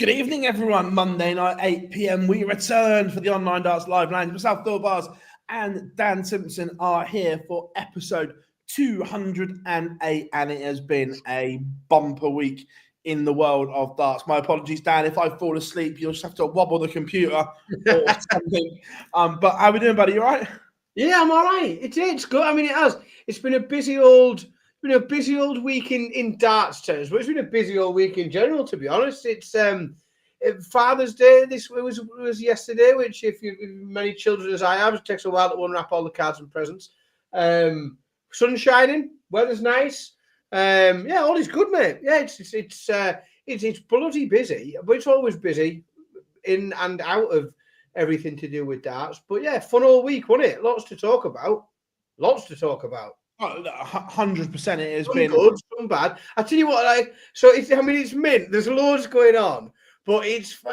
Good evening, everyone. Monday night, 8 p.m. We return for the Online Darts Live Lounge. Myself, Thor Bars, and Dan Simpson are here for episode 208, and it has been a bumper week in the world of darts. My apologies, Dan. If I fall asleep, you'll just have to wobble the computer or something. But how are we doing, buddy? You all right? Yeah, I'm all right. It's good. I mean, it has. It's been a busy old week in darts terms, but it's been a busy old week in general. To be honest, it's Father's Day. This was yesterday, which if you many children as I have, it takes a while to unwrap all the cards and presents. Sun shining, weather's nice. Yeah, all is good, mate. Yeah, it's bloody busy, but it's always busy in and out of everything to do with darts. But yeah, fun all week, wasn't it? Lots to talk about. 100% it has some been good, some bad. I tell you what, it's mint. There's loads going on, but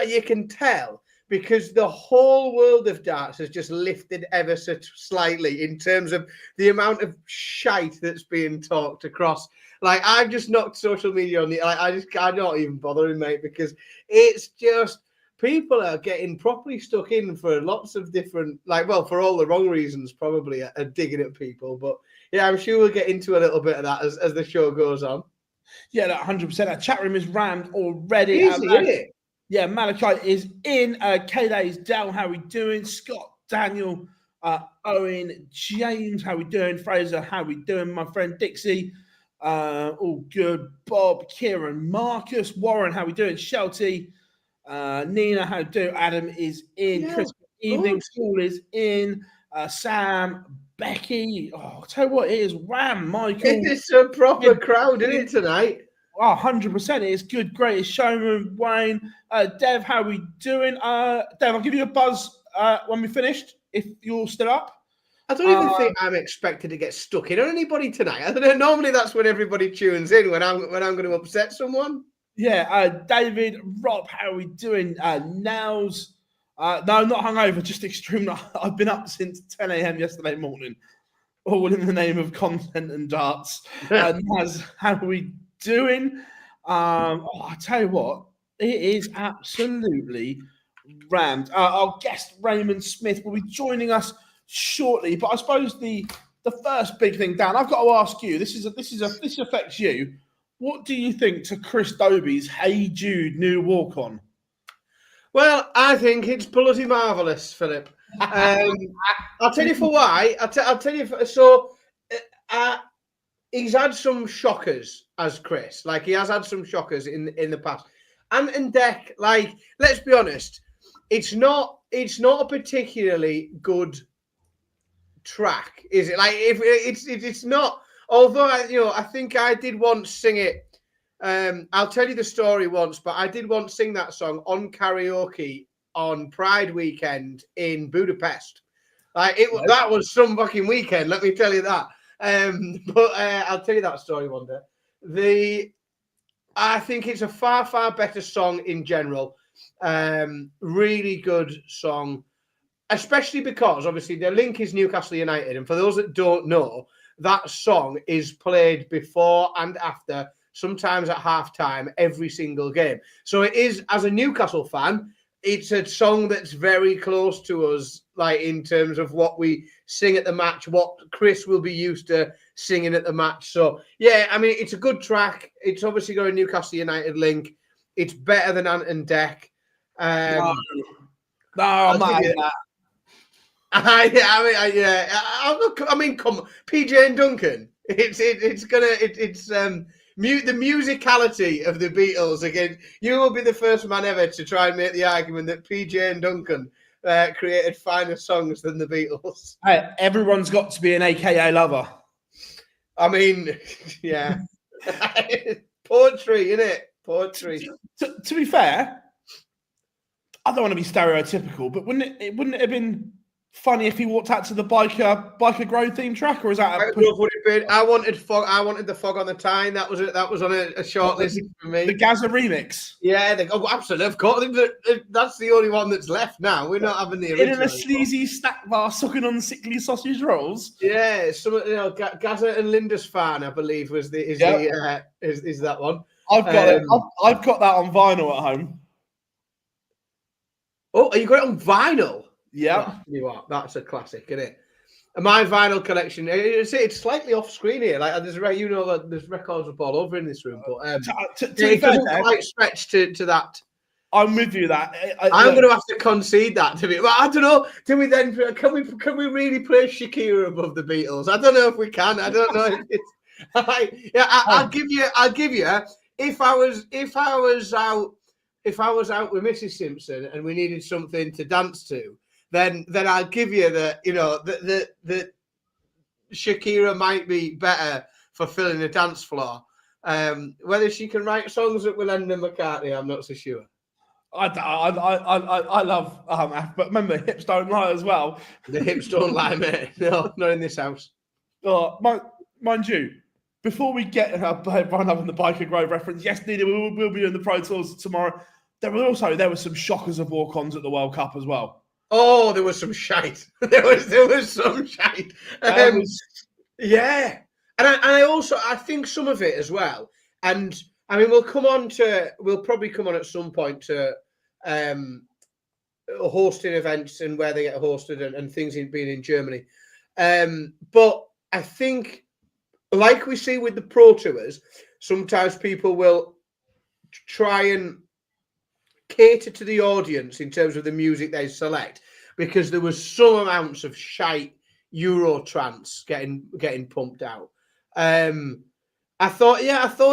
you can tell because the whole world of darts has just lifted ever so slightly in terms of the amount of shite that's being talked across. Like, I've just knocked social media on the. I'm not even bothering, mate, because it's just. People are getting properly stuck in for lots of different, for all the wrong reasons, probably, are digging at people. But yeah, I'm sure we'll get into a little bit of that as the show goes on. Yeah, 100%. That chat room is rammed already. Easy, isn't it? Yeah, Malachi is in. K-Day's down. How we doing? Scott, Daniel, Owen, James, how we doing? Fraser, how we doing? My friend Dixie, all good. Bob, Kieran, Marcus, Warren, how we doing? Shelty. Nina, how do? Adam is in. Yeah, Christmas evening school is in. Sam, Becky. Oh, I'll tell you what, it is Ram, Michael. It's a proper crowd, isn't it, tonight? Oh, 100%. It is good, greatest showman. Wayne, Dev, how we doing? Dev, I'll give you a buzz when we finished, if you're still up. I don't even think I'm expected to get stuck in on anybody tonight. I don't know. Normally, that's when everybody tunes in when I'm going to upset someone. Yeah, David, Rob, how are we doing? Nels, no, not hungover, just extreme. I've been up since 10 a.m. yesterday morning, all in the name of content and darts. Naz, how are we doing? I tell you what, it is absolutely rammed. Our guest Raymond Smith will be joining us shortly, but I suppose the first big thing, Dan, I've got to ask you. This affects you. What do you think to Chris Dobie's Hey Jude new walk-on? Well, I think it's bloody marvellous, Philip. I'll tell you for why. I'll tell you. He's had some shockers as Chris. Like, he has had some shockers in the past. And Deck, like, let's be honest, it's not a particularly good track, is it? Like, if it's not. Although, I think I did once sing it. I'll tell you the story once, but I did once sing that song on karaoke on Pride weekend in Budapest. That was some fucking weekend, let me tell you that. But I'll tell you that story one day. I think it's a far, far better song in general. Really good song, especially because, obviously, the link is Newcastle United. And for those that don't know, that song is played before and after, sometimes at halftime, every single game. So it is, as a Newcastle fan, it's a song that's very close to us, like in terms of what we sing at the match, what Chris will be used to singing at the match. So, yeah, I mean, it's a good track. It's obviously got a Newcastle United link. It's better than Ant and Deck. No, I'm not having that. I mean, come on, PJ and Duncan. It's the musicality of the Beatles again. You will be the first man ever to try and make the argument that PJ and Duncan created finer songs than the Beatles. Hey, everyone's got to be an AKA lover. I mean, yeah, poetry, innit? Poetry. To be fair, I don't want to be stereotypical, but wouldn't it have been funny if he walked out to the biker grow theme track, or is that? I wanted fog. I wanted the Fog on the Tyne. That was on a short list for me. The Gaza remix. Yeah, absolutely. Of course, that's the only one that's left now. We're not having the original. In a sleazy snack bar, sucking on sickly sausage rolls. Yeah, Gaza and Lindisfarne, I believe, is that one. I've got it. I've got that on vinyl at home. Oh, you got it on vinyl? Yeah. Oh, you are. That's a classic, isn't it? And my vinyl collection, it's slightly off screen here. Like there's records up all over in this room, but it doesn't quite stretch to that. I'm with you. That I'm going to have to concede that to me. Well, I don't know. Do we then? Can we really play Shakira above the Beatles? I don't know if we can. I don't know if it's. I'll give you. If I was out with Mrs. Simpson and we needed something to dance to, then I'll give you that. You know that Shakira might be better for filling a dance floor. Whether she can write songs that will end in McCartney, I'm not so sure. I love but remember, hips don't lie as well. The hips don't lie, mate. No, not in this house. Mind you, before we get run up in the Biker Grove reference, yes, Nina, we'll be in the Pro Tours tomorrow. There were some shockers of walk-ons at the World Cup as well. Oh, there was some shite. there was some shite. Yeah, and I think some of it as well. And I mean, we'll probably come on at some point to hosting events and where they get hosted and things being in Germany. But I think, like we see with the Pro Tours, sometimes people will try and cater to the audience in terms of the music they select, because there was some amounts of shite Euro trance getting pumped out. I thought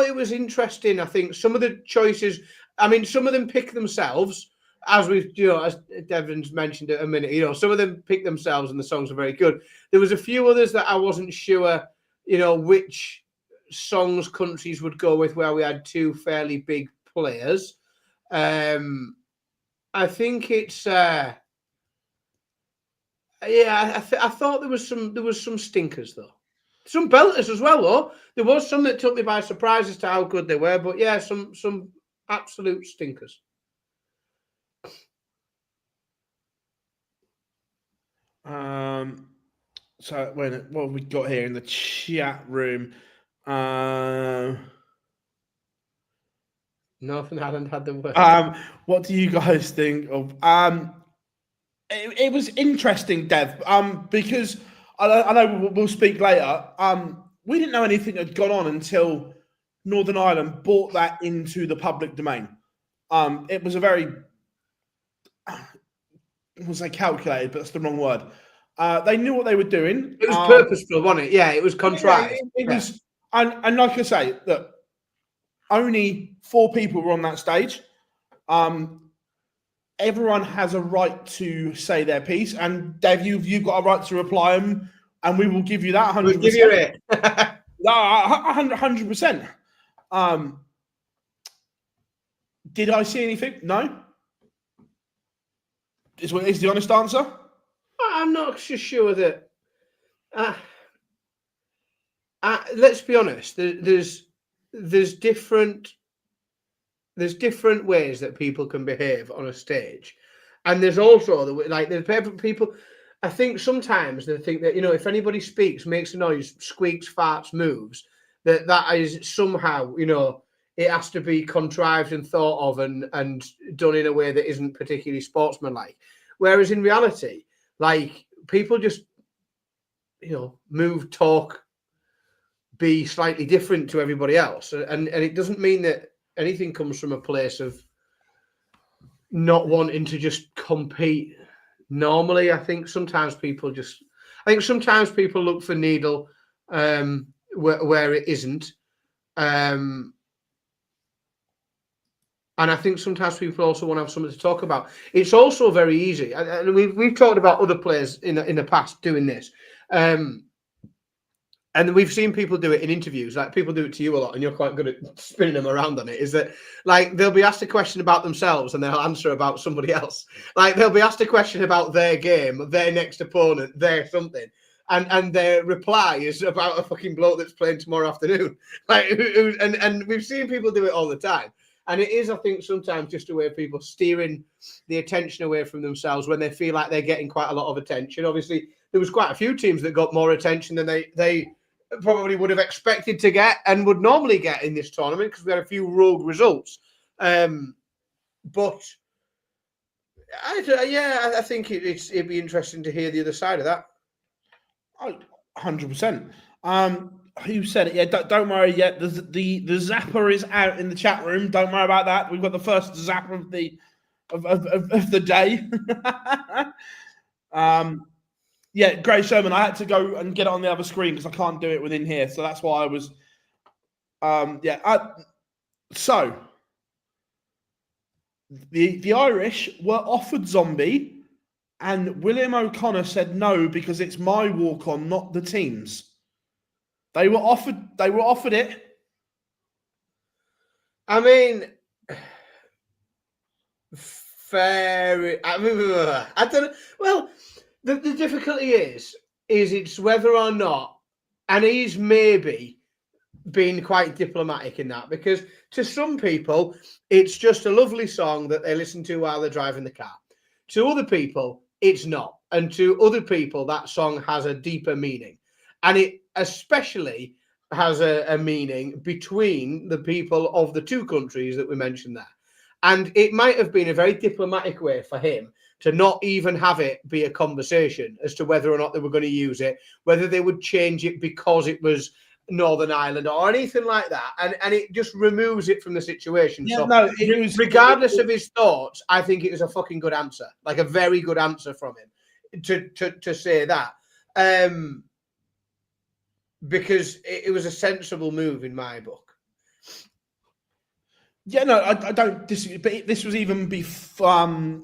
it was interesting. I think some of the choices, I mean, some of them pick themselves, as Devon's mentioned a minute, some of them pick themselves and the songs are very good. There was a few others that I wasn't sure, which songs countries would go with, where we had two fairly big players. I think it's, I thought there was some stinkers though. Some belters as well, though. There was some that took me by surprise as to how good they were, but yeah, some absolute stinkers. So what have we got here in the chat room? Northern Ireland had the worst. What do you guys think of? It was interesting, Dev. Because I know we'll speak later. We didn't know anything had gone on until Northern Ireland brought that into the public domain. It was a very, I wouldn't say calculated, but that's the wrong word. They knew what they were doing. It was purposeful, wasn't it? Yeah, it was contrived. It was, and like I say, look, only 4 people were on that stage. Everyone has a right to say their piece, and Dev, you've got a right to reply them, and we will give you that 100%. We'll give you it. 100%. Did I see anything? No. Is the honest answer? I'm not so sure that. Let's be honest. There's different ways that people can behave on a stage, and there's also there's people. I think sometimes they think that if anybody speaks, makes a noise, squeaks, farts, moves, that is somehow it has to be contrived and thought of and done in a way that isn't particularly sportsmanlike. Whereas in reality, people just move, talk, be slightly different to everybody else, and it doesn't mean that anything comes from a place of not wanting to just compete. Normally, I think sometimes people look for needle where it isn't, and I think sometimes people also want to have something to talk about. It's also very easy, and we've talked about other players in the past doing this. And we've seen people do it in interviews. Like people do it to you a lot, and you're quite good at spinning them around on it. Is that they'll be asked a question about themselves and they'll answer about somebody else. They'll be asked a question about their game, their next opponent, their something, and their reply is about a fucking bloke that's playing tomorrow afternoon. And we've seen people do it all the time. And it is, I think, sometimes just a way of people steering the attention away from themselves when they feel like they're getting quite a lot of attention. Obviously, there was quite a few teams that got more attention than they probably would have expected to get and would normally get in this tournament, because we had a few rogue results. But I think it'd be interesting to hear the other side of that. 100%. Who said it? Yeah, don't worry yet. The zapper is out in the chat room. Don't worry about that. We've got the first zapper of the day. Yeah, Gray Sherman. I had to go and get it on the other screen because I can't do it within here. So that's why I was. So the Irish were offered Zombie, and William O'Connor said no because it's my walk-on, not the team's. They were offered it. I mean, fair. I don't know. Well, the difficulty is it's whether or not, and he's maybe being quite diplomatic in that, because to some people it's just a lovely song that they listen to while they're driving the car. To other people, it's not, and to other people, that song has a deeper meaning, and it especially has a meaning between the people of the two countries that we mentioned there. And it might have been a very diplomatic way for him to not even have it be a conversation as to whether or not they were going to use it, whether they would change it because it was Northern Ireland or anything like that. And it just removes it from the situation. Yeah, so no, it was, regardless of his thoughts, I think it was a fucking good answer, like a very good answer from him to say that. Because it was a sensible move in my book. Yeah, no, I don't disagree. But this was even before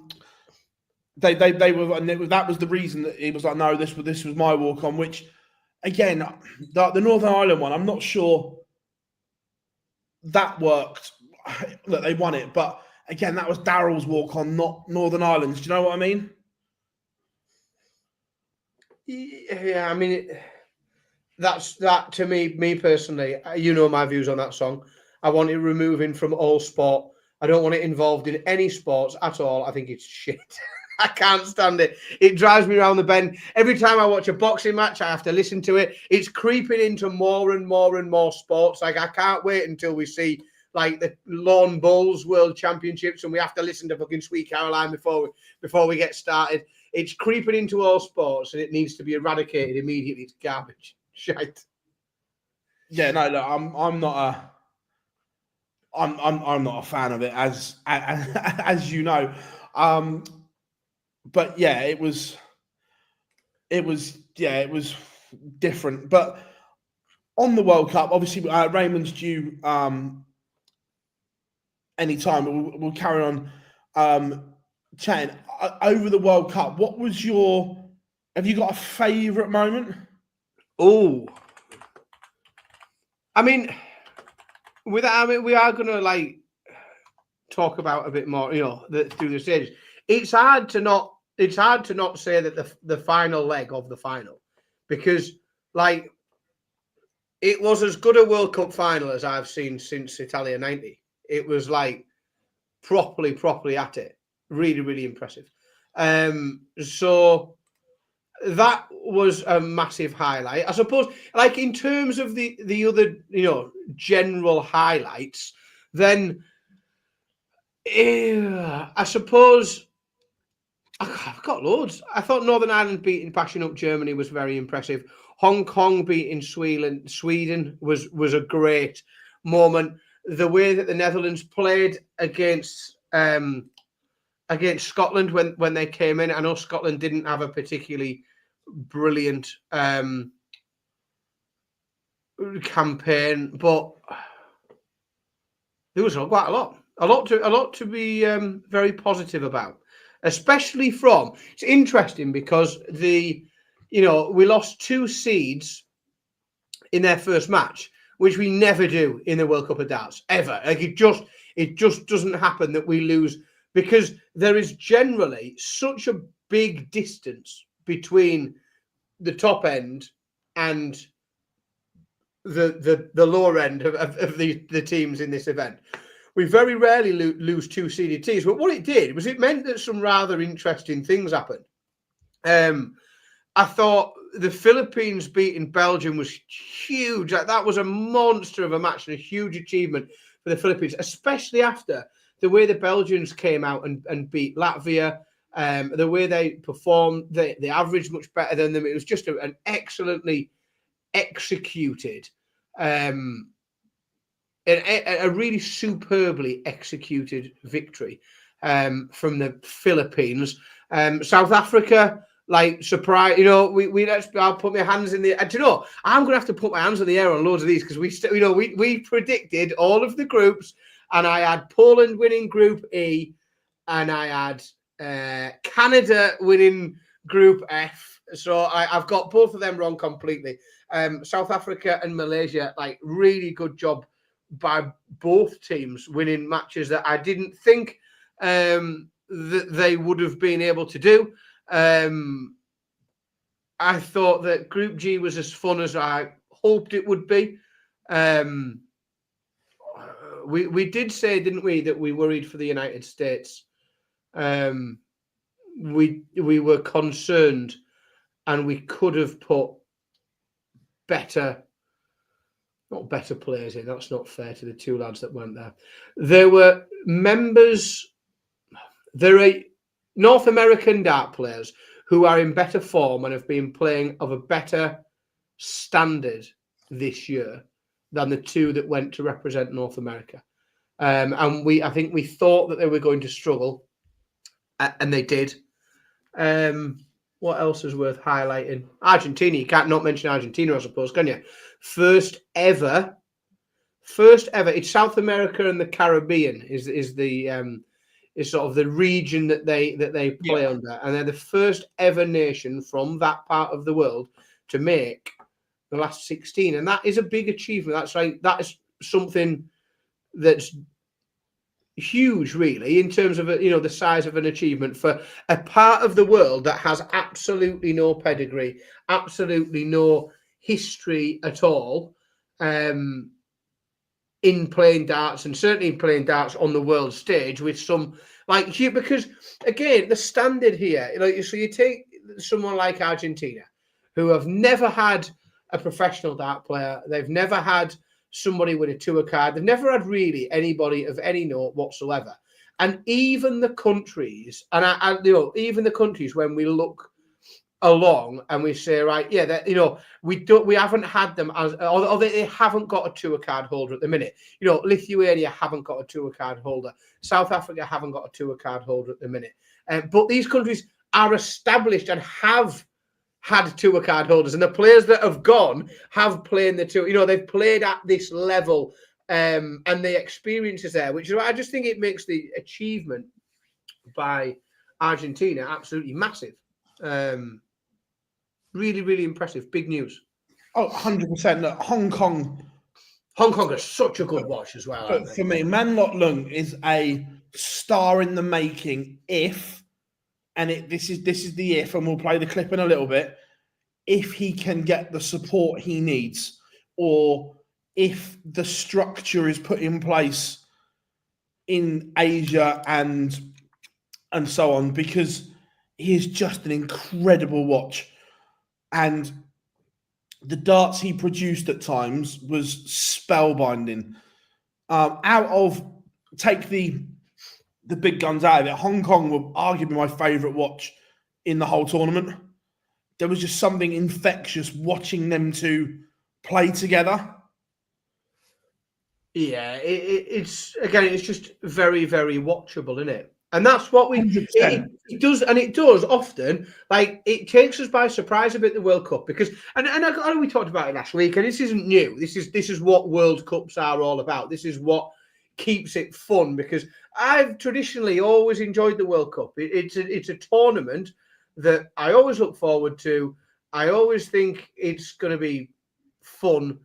they were, and that was the reason that it was like, no, this was my walk on. Which, again, the Northern Ireland one, I'm not sure that worked, that they won it. But again, that was Daryl's walk on, not Northern Ireland's. Do you know what I mean? Yeah, I mean. That to me personally, you know my views on that song. I want it removing from all sport. I don't want it involved in any sports at all. I think it's shit. I can't stand it. It drives me around the bend. Every time I watch a boxing match, I have to listen to it. It's creeping into more and more and more sports. Like, I can't wait until we see like the Lawn Bowls World Championships and we have to listen to fucking Sweet Caroline before we get started. It's creeping into all sports and it needs to be eradicated immediately. It's garbage. Shite. Yeah, no, I'm not a fan of it, as you know. But yeah, it was different. But on the World Cup, obviously, Raymond's due any time, but we'll carry on chatting over the World Cup. What was have you got a favourite moment? Oh, I mean, we are going to like talk about a bit more, through the stages. It's hard to not say that the final leg of the final, because like it was as good a World Cup final as I've seen since Italia '90. It was like properly at it. Really, really impressive. So that was a massive highlight. I suppose, like in terms of the other, general highlights, then I suppose I've got loads. I thought Northern Ireland beating Bashing Up Germany was very impressive. Hong Kong beating Sweden was a great moment. The way that the Netherlands played against Scotland when they came in. I know Scotland didn't have a particularly brilliant campaign, but there was quite a lot to be very positive about, especially from. It's interesting because we lost 2 seeds in their first match, which we never do in the World Cup of Darts ever. Like it just doesn't happen that we lose, because there is generally such a big distance between the top end and the lower end of the teams in this event. We very rarely lose 2 seeded teams, but what it did was it meant that some rather interesting things happened. I thought the Philippines beating Belgium was huge. Like, that was a monster of a match and a huge achievement for the Philippines, especially after the way the Belgians came out and beat Latvia. The way they performed, they averaged much better than them. It was just an excellently executed, a really superbly executed victory from the Philippines. South Africa, like, surprise, I'll put my hands in the air. Do you know, I'm gonna have to put my hands in the air on loads of these, because we predicted all of the groups, and I had Poland winning Group E, and I had Canada winning Group F. So I've got both of them wrong completely. South Africa and Malaysia, like, really good job by both teams winning matches that I didn't think that they would have been able to do. I thought that Group G was as fun as I hoped it would be. We did say, didn't we, that we worried for the United States. We were concerned, and we could have put not better players in. That's not fair to the two lads that went there. There were members. There are North American dart players who are in better form and have been playing of a better standard this year than the two that went to represent North America. And I think we thought that they were going to struggle, and they did. What else is worth highlighting? Argentina. You can't not mention Argentina, I suppose, can you? First ever. It's South America and the Caribbean is sort of the region that they play under, and they're the first ever nation from that part of the world to make the last 16, and that is a big achievement. That is something that's huge, really, in terms of the size of an achievement for a part of the world that has absolutely no pedigree, absolutely no history at all in playing darts, and certainly in playing darts on the world stage with some because again the standard here, so you take someone like Argentina, who have never had a professional dart player, they've never had somebody with a tour card, they've never had really anybody of any note whatsoever, and even the countries, even the countries, when we look along and we say, right, yeah, that we haven't had them as, or they haven't got a tour card holder at the minute. Lithuania haven't got a tour card holder, South Africa haven't got a tour card holder at the minute, but these countries are established and have had tour card holders, and the players that have gone have played the tour. They've played at this level, and the experience is there, which is why I just think it makes the achievement by Argentina absolutely massive. Really, really impressive. Big news. Oh, 100%. Look, Hong Kong is such a good watch as well. But for me, Man Lot Lung is a star in the making this is the if, and we'll play the clip in a little bit, if he can get the support he needs, or if the structure is put in place in Asia and so on, because he is just an incredible watch. And the darts he produced at times was spellbinding. Take the big guns out of it, Hong Kong were arguably my favourite watch in the whole tournament. There was just something infectious watching them two play together. Yeah, it's just very, very watchable, isn't it? And that's what it does, and it does often. Like, it takes us by surprise a bit, the World Cup, because and I know we talked about it last week, and this isn't new. This is what World Cups are all about. This is what keeps it fun, because I've traditionally always enjoyed the World Cup. It's a tournament that I always look forward to. I always think it's going to be fun,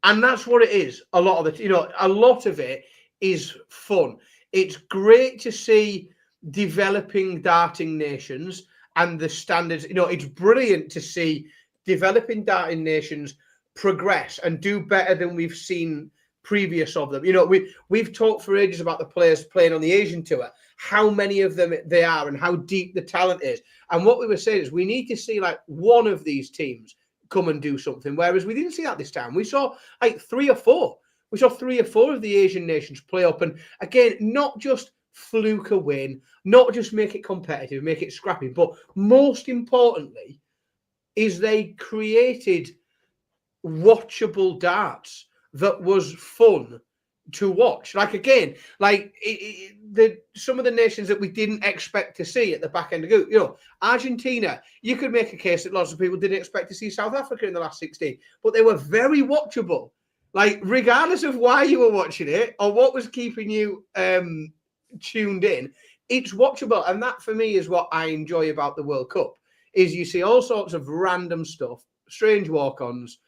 and that's what it is. A lot of it is fun. It's great to see developing darting nations and the standards. It's brilliant to see developing darting nations progress and do better than we've seen previous of them. We've talked for ages about the players playing on the Asian tour, how many of them they are and how deep the talent is. And what we were saying is we need to see like one of these teams come and do something, whereas we didn't see that this time. We saw like 3 or 4. We saw 3 or 4 of the Asian nations play up, and again, not just fluke a win, not just make it competitive, make it scrappy, but most importantly, is they created watchable darts that was fun to watch. Like, again, like some of the nations that we didn't expect to see at the back end of the group, Argentina, you could make a case that lots of people didn't expect to see South Africa in the last 16, but they were very watchable. Like, regardless of why you were watching it or what was keeping you tuned in, it's watchable. And that, for me, is what I enjoy about the World Cup, is you see all sorts of random stuff, strange walk-ons,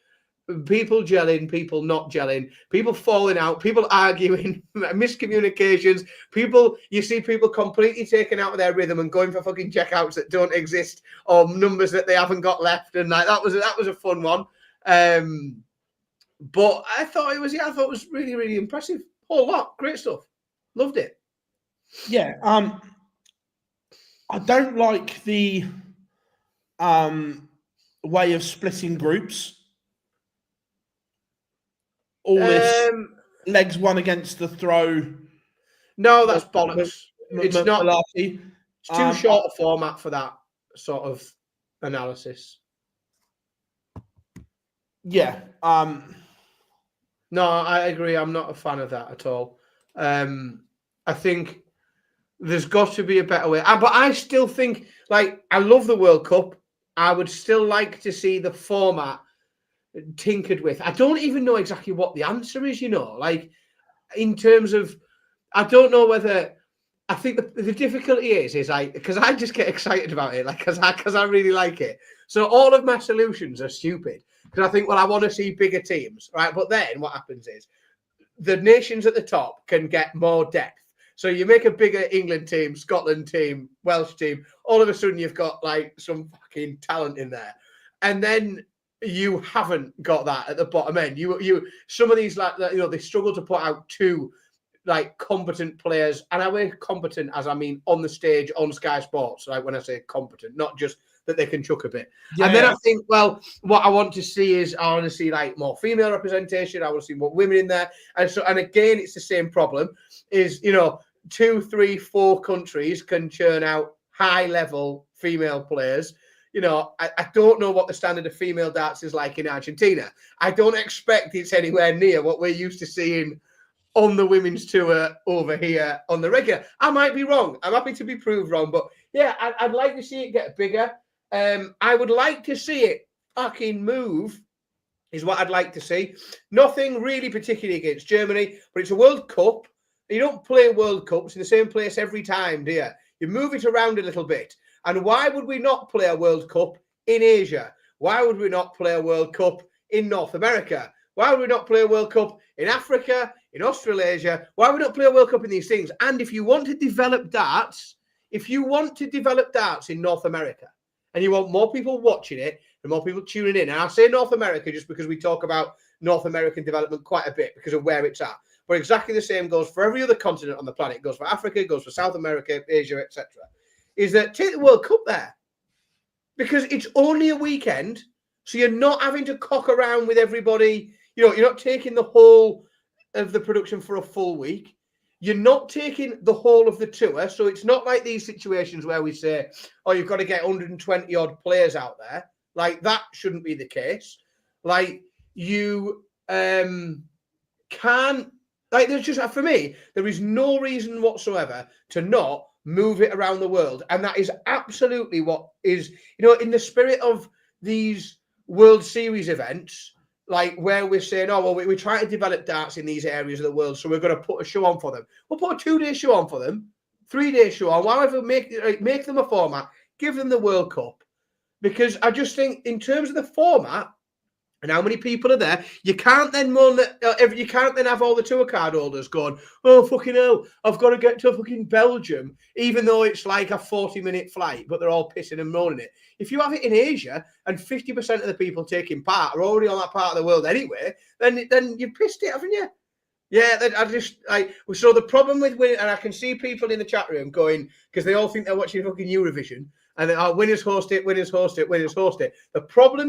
people gelling, people not gelling, people falling out, people arguing, miscommunications, you see people completely taken out of their rhythm and going for fucking checkouts that don't exist or numbers that they haven't got left. And like that was a fun one. But I thought it was really, really impressive. Whole lot. Great stuff. Loved it. Yeah. I don't like the way of splitting groups. All this legs one against the throw. No, that's bollocks. It's not. Malarkey. It's too short a format for that sort of analysis. Yeah. No, I agree. I'm not a fan of that at all. I think there's got to be a better way. But I still think, like, I love the World Cup. I would still like to see the format tinkered with. I don't even know exactly what the answer is, like in terms of, I don't know whether, I think the difficulty is like, because I just get excited about it, like, because I really like it. So all of my solutions are stupid because I think, well, I want to see bigger teams, right? But then what happens is the nations at the top can get more depth. So you make a bigger England team, Scotland team, Welsh team, all of a sudden you've got like some fucking talent in there. And then you haven't got that at the bottom end. You some of these, like, they struggle to put out two like competent players, and I mean competent as I mean on the stage on Sky Sports. Like when I say competent, not just that they can chuck a bit. Yeah. And then I think, well, what I want to see is I want to see like more female representation. I want to see more women in there, and again, it's the same problem. Is 2, 3, 4 countries can churn out high level female players. I don't know what the standard of female darts is like in Argentina. I don't expect it's anywhere near what we're used to seeing on the women's tour over here on the regular. I might be wrong. I'm happy to be proved wrong. But yeah, I'd like to see it get bigger. I would like to see it fucking move, is what I'd like to see. Nothing really particularly against Germany, but it's a World Cup. You don't play World Cups in the same place every time, do you? You move it around a little bit. And why would we not play a World Cup in Asia? Why would we not play a World Cup in North America? Why would we not play a World Cup in Africa, in Australasia? Why would we not play a World Cup in these things? And if you want to develop darts, in North America, and you want more people watching it and more people tuning in, and I say North America just because we talk about North American development quite a bit because of where it's at. But exactly the same goes for every other continent on the planet. It goes for Africa, it goes for South America, Asia, etc. Is that take the World Cup there, because it's only a weekend, so you're not having to cock around with everybody. You're not taking the whole of the production for a full week. You're not taking the whole of the tour, so it's not like these situations where we say, "Oh, you've got to get 120 odd players out there." Like that shouldn't be the case. Like you can't. Like there's just, for me, there is no reason whatsoever to not move it around the world. And that is absolutely what is, in the spirit of these World Series events, like where we're saying, oh, well, we're trying to develop darts in these areas of the world, so we're going to put a show on for them. We'll put a 2-day show on for them, 3-day show on, whatever, make them a format, give them the World Cup. Because I just think in terms of the format, and how many people are there? You can't then you can't then have all the tour card holders going, oh, fucking hell, I've got to get to fucking Belgium, even though it's like a 40-minute flight, but they're all pissing and moaning it. If you have it in Asia and 50% of the people taking part are already on that part of the world anyway, then you've pissed it, haven't you? Yeah, so the problem with winning, and I can see people in the chat room going, because they all think they're watching fucking Eurovision, and they're, winners host it, winners host it, winners host it. The problem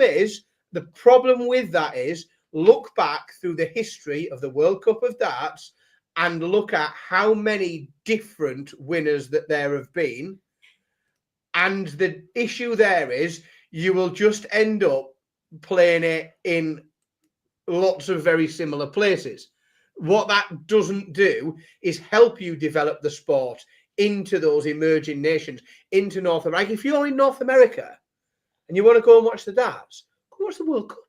with that is look back through the history of the World Cup of darts and look at how many different winners that there have been. And the issue there is you will just end up playing it in lots of very similar places. What that doesn't do is help you develop the sport into those emerging nations, into North America. If you're in North America and you want to go and watch the darts, go watch the World Cup.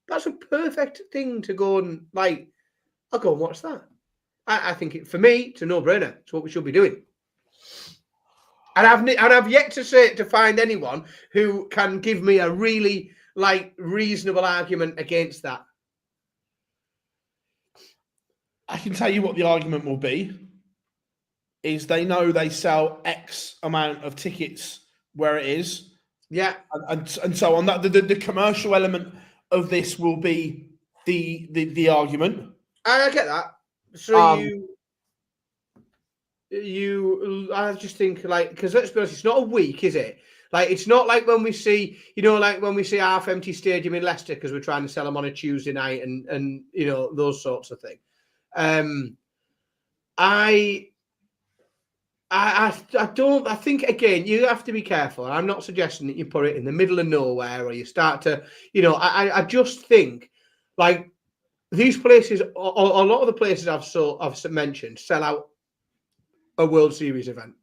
That's a perfect thing to go and I'll go and watch that. I think for me, it's a no-brainer. It's what we should be doing. And I've yet to find anyone who can give me a really reasonable argument against that. I can tell you what the argument will be. Is they know they sell X amount of tickets where it is. Yeah. And so on. That the commercial element of this will be the argument. I get that. So I just think because let's be honest, it's not a week, is it? It's not like when we see, when we see half empty stadium in Leicester because we're trying to sell them on a Tuesday night and those sorts of things. I think again you have to be careful. I'm not suggesting that you put it in the middle of nowhere or you start to, I just think these places, a lot of the places I've mentioned sell out a World Series event.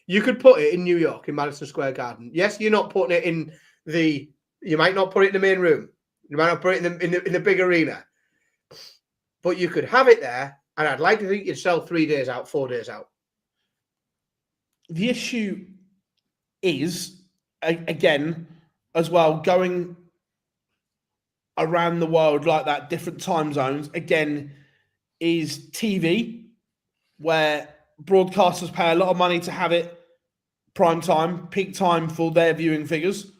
You could put it in New York in Madison Square Garden. Yes, you're not putting it in you might not put it in the main room. You might not put it in the big arena, but you could have it there. And I'd like to think you'd sell 3 days out, 4 days out. The issue is, again, as well, going around the world like that, different time zones, again, is TV, where broadcasters pay a lot of money to have it prime time, peak time for their viewing figures,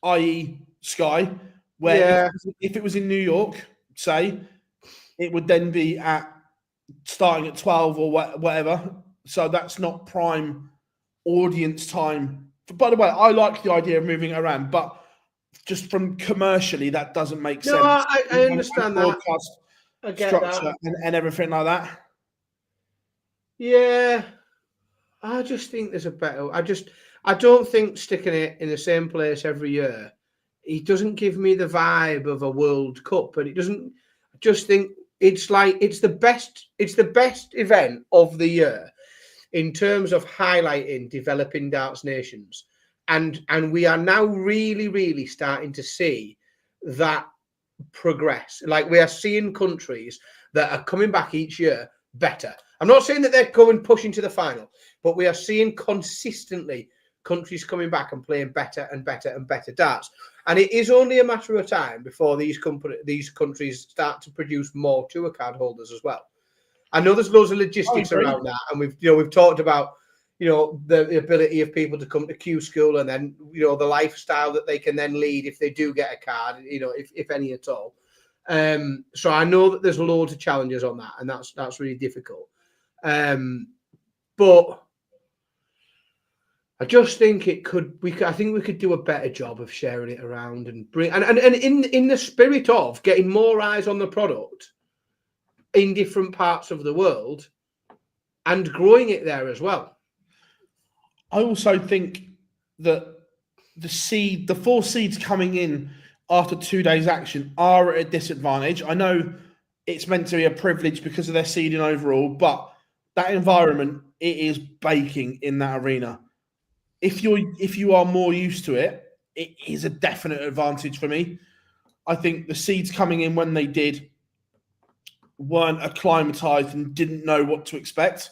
i.e. Sky, where if it was in New York, say, it would then be starting at 12 or whatever. So that's not prime audience time. By the way, I like the idea of moving it around, but just from commercially, that doesn't make sense. No, I understand that. I get structure that. And everything like that. Yeah, I just think there's a better. I don't think sticking it in the same place every year. It doesn't give me the vibe of a World Cup, but it doesn't. I just think it's the best. It's the best event of the year in terms of highlighting developing darts nations, and we are now really, really starting to see that progress. We are seeing countries that are coming back each year better. I'm not saying that they're going pushing to the final, but we are seeing consistently countries coming back and playing better and better and better darts. And it is only a matter of time before these countries start to produce more tour card holders as well. I know there's loads of logistics around that, and we've talked about the ability of people to come to Q School and then the lifestyle that they can then lead if they do get a card, if any at all. So I know that there's loads of challenges on that, and that's really difficult. But I just think I think we could do a better job of sharing it around and bring and in the spirit of getting more eyes on the product in different parts of the world and growing it there as well. I also think that the 4 seeds coming in after 2 days action are at a disadvantage. I know it's meant to be a privilege because of their seeding overall, but that environment, it is baking in that arena. If you are more used to it, it is a definite advantage for me. I think the seeds coming in when they did weren't acclimatized and didn't know what to expect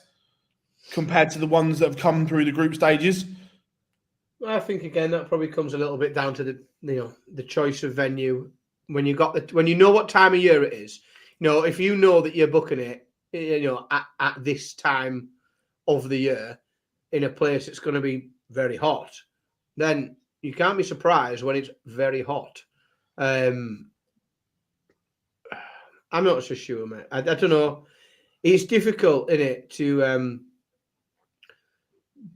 compared to the ones that have come through the group stages. I think again that probably comes a little bit down to the choice of venue. When you know what time of year it is, if you know that you're booking it, at this time of the year in a place that's going to be very hot, then you can't be surprised when it's very hot. I'm not so sure, mate. I don't know. It's difficult, isn't it,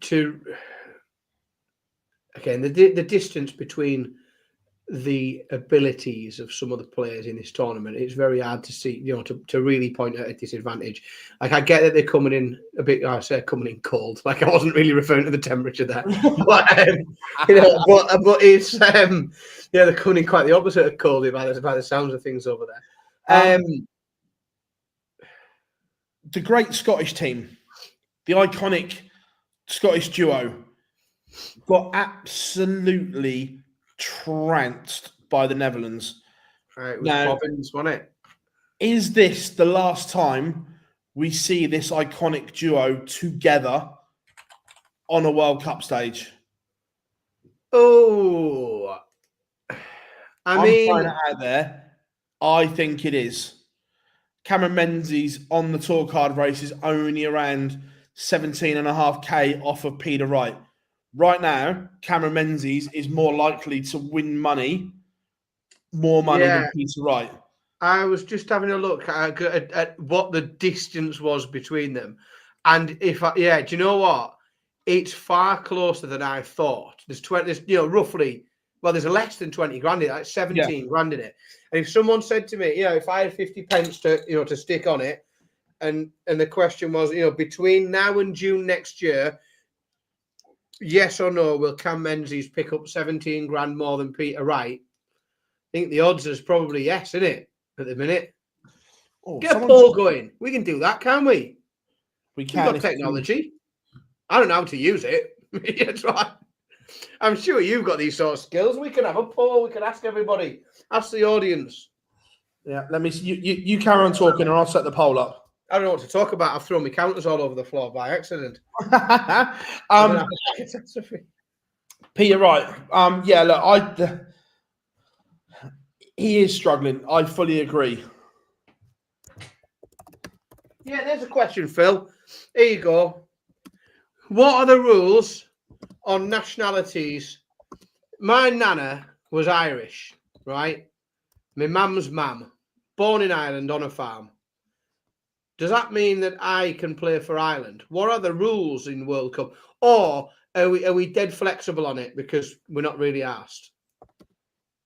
to again the distance between the abilities of some of the players in this tournament, it's very hard to see, to really point at a disadvantage. Like, I get that they're coming in a bit, I say coming in cold, like I wasn't really referring to the temperature there, but but it's they're coming in quite the opposite of cold by the sounds of things over there. The great Scottish team, the iconic Scottish duo, got absolutely trounced by the Netherlands. Right, it was Bobbins, wasn't it? Is this the last time we see this iconic duo together on a World Cup stage? Oh, I'm throwing it out there. I think it is. Cameron Menzies on the tour card race is only around 17.5k off of Peter Wright. Right now, Cameron Menzies is more likely to win more money than Peter Wright. I was just having a look at what the distance was between them. And do you know what? It's far closer than I thought. There's roughly, well, there's less than 20 grand in it, like 17 grand in it. And if someone said to me, if I had 50 pence to stick on it, and the question was, between now and June next year, yes or no, will Cam Menzies pick up 17 grand more than Peter Wright? I think the odds is probably yes, isn't it, at the minute? Get a poll going. We can do that, can't we? We can. We've got technology. I don't know how to use it. That's right. I'm sure you've got these sort of skills. We can have a poll. We can ask everybody. Ask the audience. Yeah, let me see. You carry on talking and I'll set the poll up. I don't know what to talk about. I've thrown my counters all over the floor by accident. Peter Wright. Yeah, look, he is struggling. I fully agree. Yeah, there's a question, Phil. Here you go. What are the rules on nationalities? My nana was Irish, right? My mum's mum, born in Ireland on a farm. Does that mean that I can play for Ireland? What are the rules in World Cup? Or are we dead flexible on it because we're not really asked?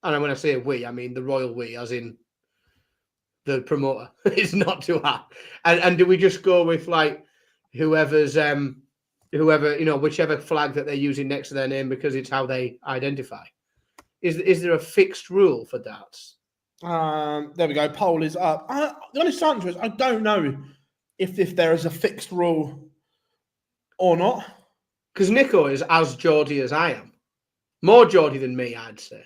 And when I say we, I mean the royal we, as in the promoter. It's not too hard. And do we just go with like whichever flag that they're using next to their name because it's how they identify? Is there a fixed rule for darts? There we go. Poll is up. The honest answer is I don't know if there is a fixed rule or not. Because Nico is as Geordie as I am. More Geordie than me, I'd say.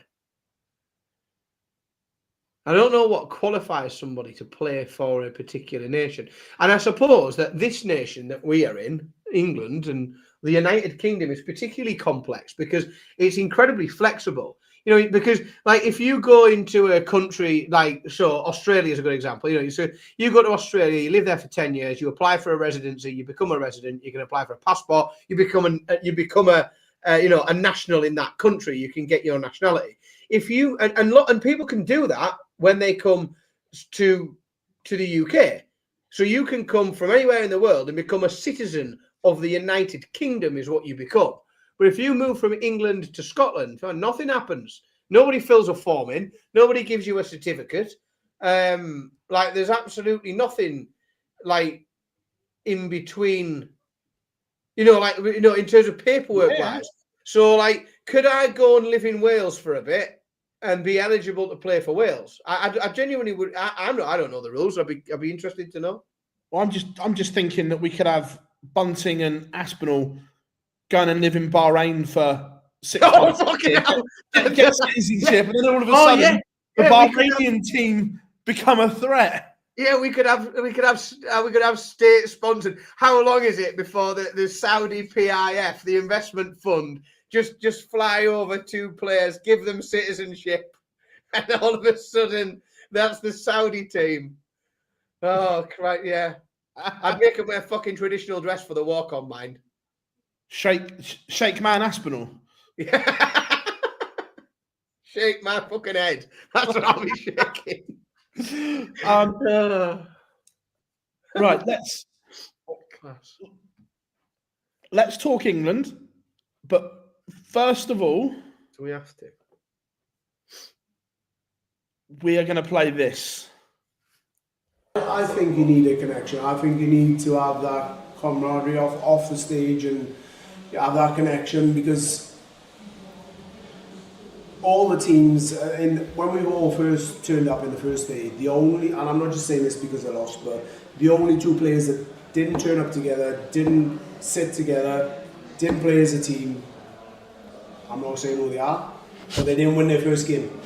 I don't know what qualifies somebody to play for a particular nation. And I suppose that this nation that we are in, England and the United Kingdom, is particularly complex because it's incredibly flexible. Because like if you go into a country so Australia is a good example. So you go to Australia, you live there for 10 years, you apply for a residency, you become a resident, you can apply for a passport, you become a national in that country, you can get your nationality. If you and people can do that when they come to the UK. So you can come from anywhere in the world and become a citizen of the United Kingdom is what you become. But if you move from England to Scotland, nothing happens. Nobody fills a form in. Nobody gives you a certificate. There's absolutely nothing in between, in terms of paperwork wise. So could I go and live in Wales for a bit and be eligible to play for Wales? I genuinely would. I don't know the rules. I'd be interested to know. Well, I'm just thinking that we could have Bunting and Aspinall going and live in Bahrain for 6 months. Get citizenship, and then all of a sudden, the Bahrainian team become a threat. Yeah, we could have state sponsored. How long is it before the Saudi PIF, the investment fund, just fly over 2 players, give them citizenship, and all of a sudden that's the Saudi team? Oh, right, yeah. I'd make them wear fucking traditional dress for the walk-on, mind. Shake man Aspinall. Yeah. Shake my fucking head. That's what I'll be shaking. Right, let's talk England. But first of all, do we have to? we are going to play this. I think you need a connection. I think you need to have that camaraderie off the stage and have that connection, because all the teams, when we all first turned up in the first day, the only, and I'm not just saying this because they lost, but the only two players that didn't turn up together, didn't sit together, didn't play as a team, I'm not saying who they are, but they didn't win their first game.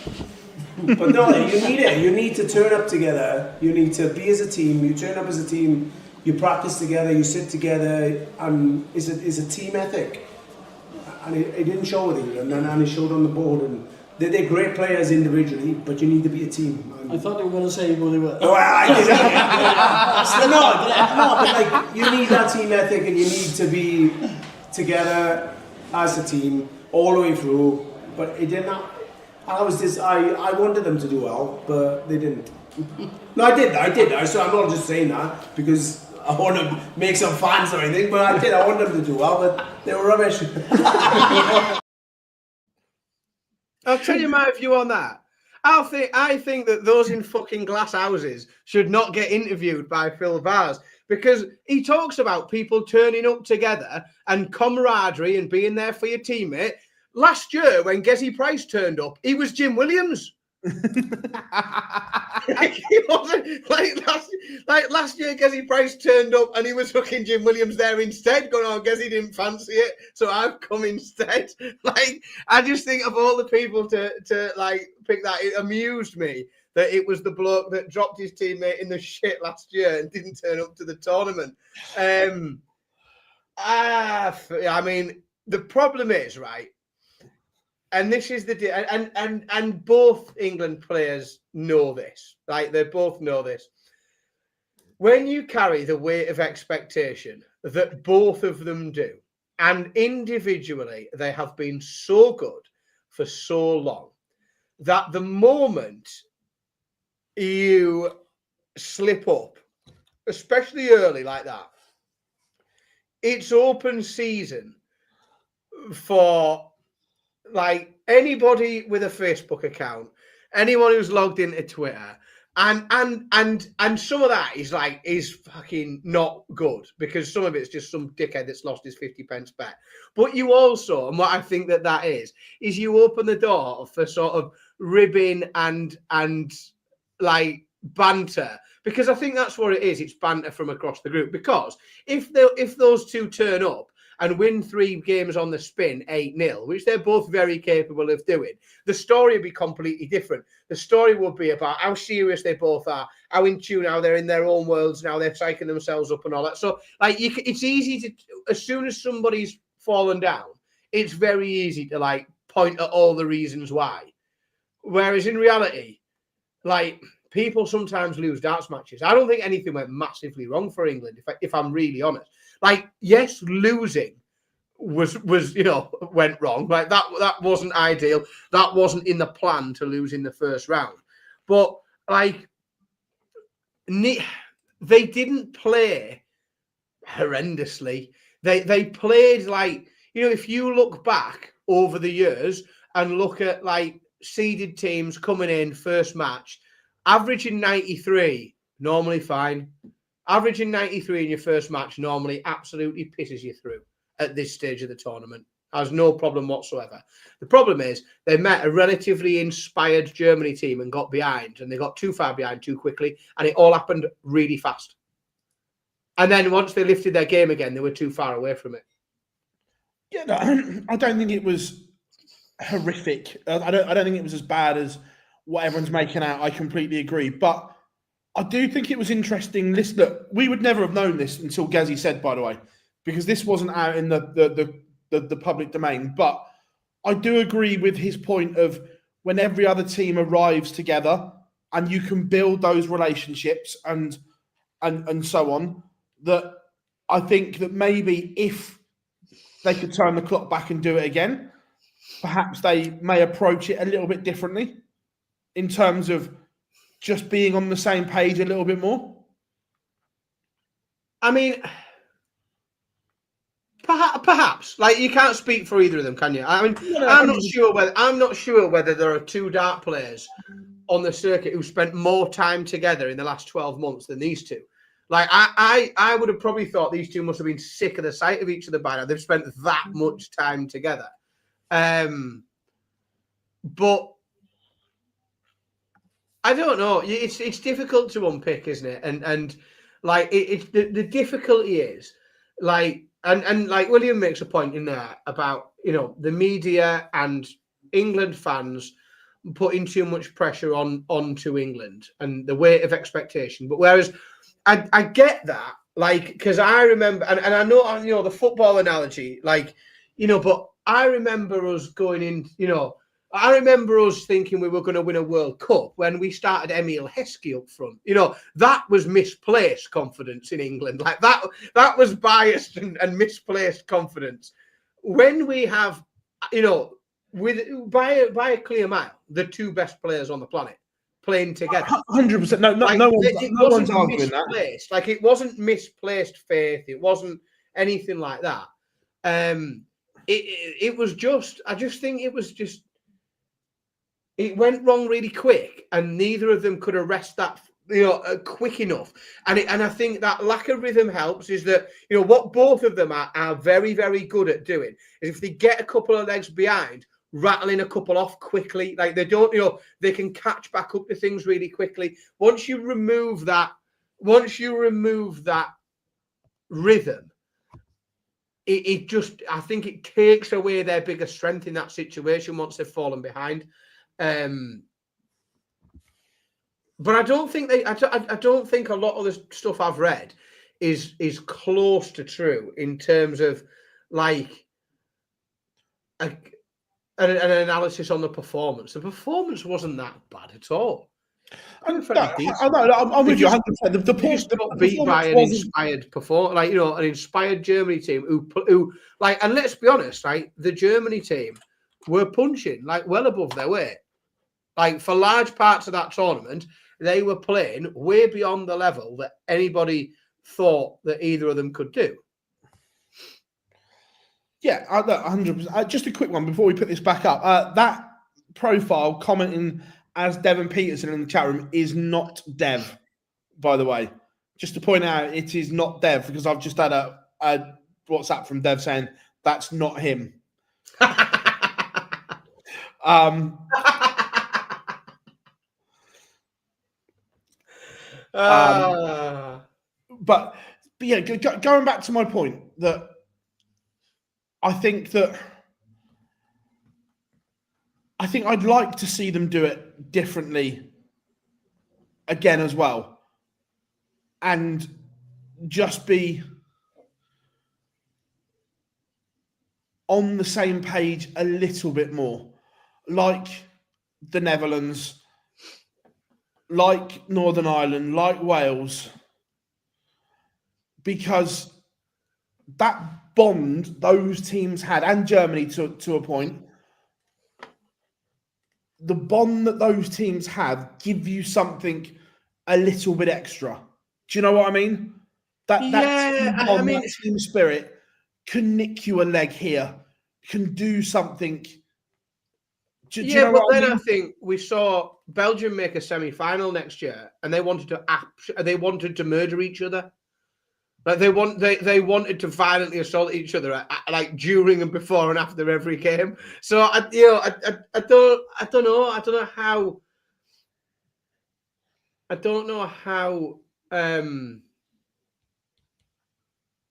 But no, you need it. You need to turn up together. You need to be as a team. You turn up as a team. You practice together. You sit together, and it's a team ethic. And it didn't show with England, and it showed on the board. And they're great players individually, but you need to be a team. And I thought they were going to say who they were. well, I did. But like, you need that team ethic, and you need to be together as a team all the way through. But it did not. I wanted them to do well, but they didn't. No, I did. So I'm not just saying that because I want to make some fans or anything, but I did. I wanted them to do well, but they were rubbish. I'll tell you my view on that. I think that those in fucking glass houses should not get interviewed by Phil Vars, because he talks about people turning up together and camaraderie and being there for your teammate. Last year, when Gezi Price turned up, he was Jim Williams. He wasn't last year. Gezi Price turned up and he was fucking Jim Williams there instead. Going, oh, Gezi didn't fancy it, so I've come instead. Like, I just think of all the people to like pick that. It amused me that it was the bloke that dropped his teammate in the shit last year and didn't turn up to the tournament. I mean, the problem is, right. And this is and both England players know this. Like, they both know this. When you carry the weight of expectation that both of them do, and individually they have been so good for so long, that the moment you slip up, especially early like that, it's open season for like anybody with a Facebook account, anyone who's logged into Twitter, and some of that is fucking not good, because some of it's just some dickhead that's lost his 50p bet. But you also, and what I think that is you open the door for sort of ribbing and like banter, because I think that's what it is. It's banter from across the group, because if those two turn up and win 3 games on the spin 8-0, which they're both very capable of doing, the story would be completely different. The story would be about how serious they both are, how in tune, how they're in their own worlds now, they're psyching themselves up and all that. So, like, it's easy to, as soon as somebody's fallen down, it's very easy to, like, point at all the reasons why. Whereas in reality, like, people sometimes lose darts matches. I don't think anything went massively wrong for England, if I'm really honest. Like, yes, losing was went wrong. Like, that wasn't ideal. That wasn't in the plan to lose in the first round. But like, they didn't play horrendously. They played like, if you look back over the years and look at like seeded teams coming in first match, averaging 93, normally fine. Averaging 93 in your first match normally absolutely pisses you through at this stage of the tournament. Has no problem whatsoever. The problem is they met a relatively inspired Germany team and got behind, and they got too far behind too quickly, and it all happened really fast. And then once they lifted their game again, they were too far away from it. Yeah, no, I don't think it was horrific. I don't think it was as bad as what everyone's making out. I completely agree, but I do think it was interesting. Look, we would never have known this until Gezi said, by the way, because this wasn't out in the public domain. But I do agree with his point of when every other team arrives together and you can build those relationships and so on, that I think that maybe if they could turn the clock back and do it again, perhaps they may approach it a little bit differently in terms of just being on the same page a little bit more. I mean, perhaps. Like, you can't speak for either of them, can you? I mean, I'm not sure whether there are 2 dart players on the circuit who spent more time together in the last 12 months than these two. Like, I would have probably thought these two must have been sick of the sight of each other by now. They've spent that much time together. But I don't know. It's difficult to unpick, isn't it? And like, the difficulty is, like, and like William makes a point in there about, you know, the media and England fans putting too much pressure onto England and the weight of expectation. But whereas I get that, like, because I remember, and I know, you know, the football analogy, like, you know, but I remember us going in, you know, I remember us thinking we were going to win a World Cup when we started Emile Heskey up front. You know, that was misplaced confidence in England. Like, that was biased and misplaced confidence. When we have, you know, by a clear mile, the two best players on the planet playing together. 100%. No one's arguing that. Like, it wasn't misplaced faith. It wasn't anything like that. It was just, I just think it was just, it went wrong really quick, and neither of them could arrest that, you know, quick enough. And I think that lack of rhythm helps. Is that, you know, what both of them are very, very good at doing is, if they get a couple of legs behind, rattling a couple off quickly. Like, they don't, you know, they can catch back up to things really quickly. Once you remove that rhythm, it just, I think it takes away their biggest strength in that situation once they've fallen behind. But I don't think I don't think a lot of the stuff I've read is close to true in terms of, like, an analysis on the performance. The performance wasn't that bad at all. I'm with you 100%. The got beat by an inspired performance, like, you know, an inspired Germany team who like, and let's be honest, right? The Germany team were punching, like, well above their weight. Like, for large parts of that tournament, they were playing way beyond the level that anybody thought that either of them could do. Yeah, 100%. Just a quick one before we put this back up. That profile commenting as Devon Peterson in the chat room is not Dev, by the way. Just to point out, it is not Dev, because I've just had a WhatsApp from Dev saying that's not him. But yeah, going back to my point, that I think I'd like to see them do it differently again as well, and just be on the same page a little bit more, like the Netherlands, like Northern Ireland, like Wales, because that bond those teams had, and Germany to a point, the bond that those teams have give you something a little bit extra. Do you know what I mean? That team spirit can nick you a leg here, can do something. Do you know what I mean? I think we saw Belgium make a semi-final next year, and they wanted to murder each other. Like, they wanted to violently assault each other, like, during and before and after every game. So I don't know how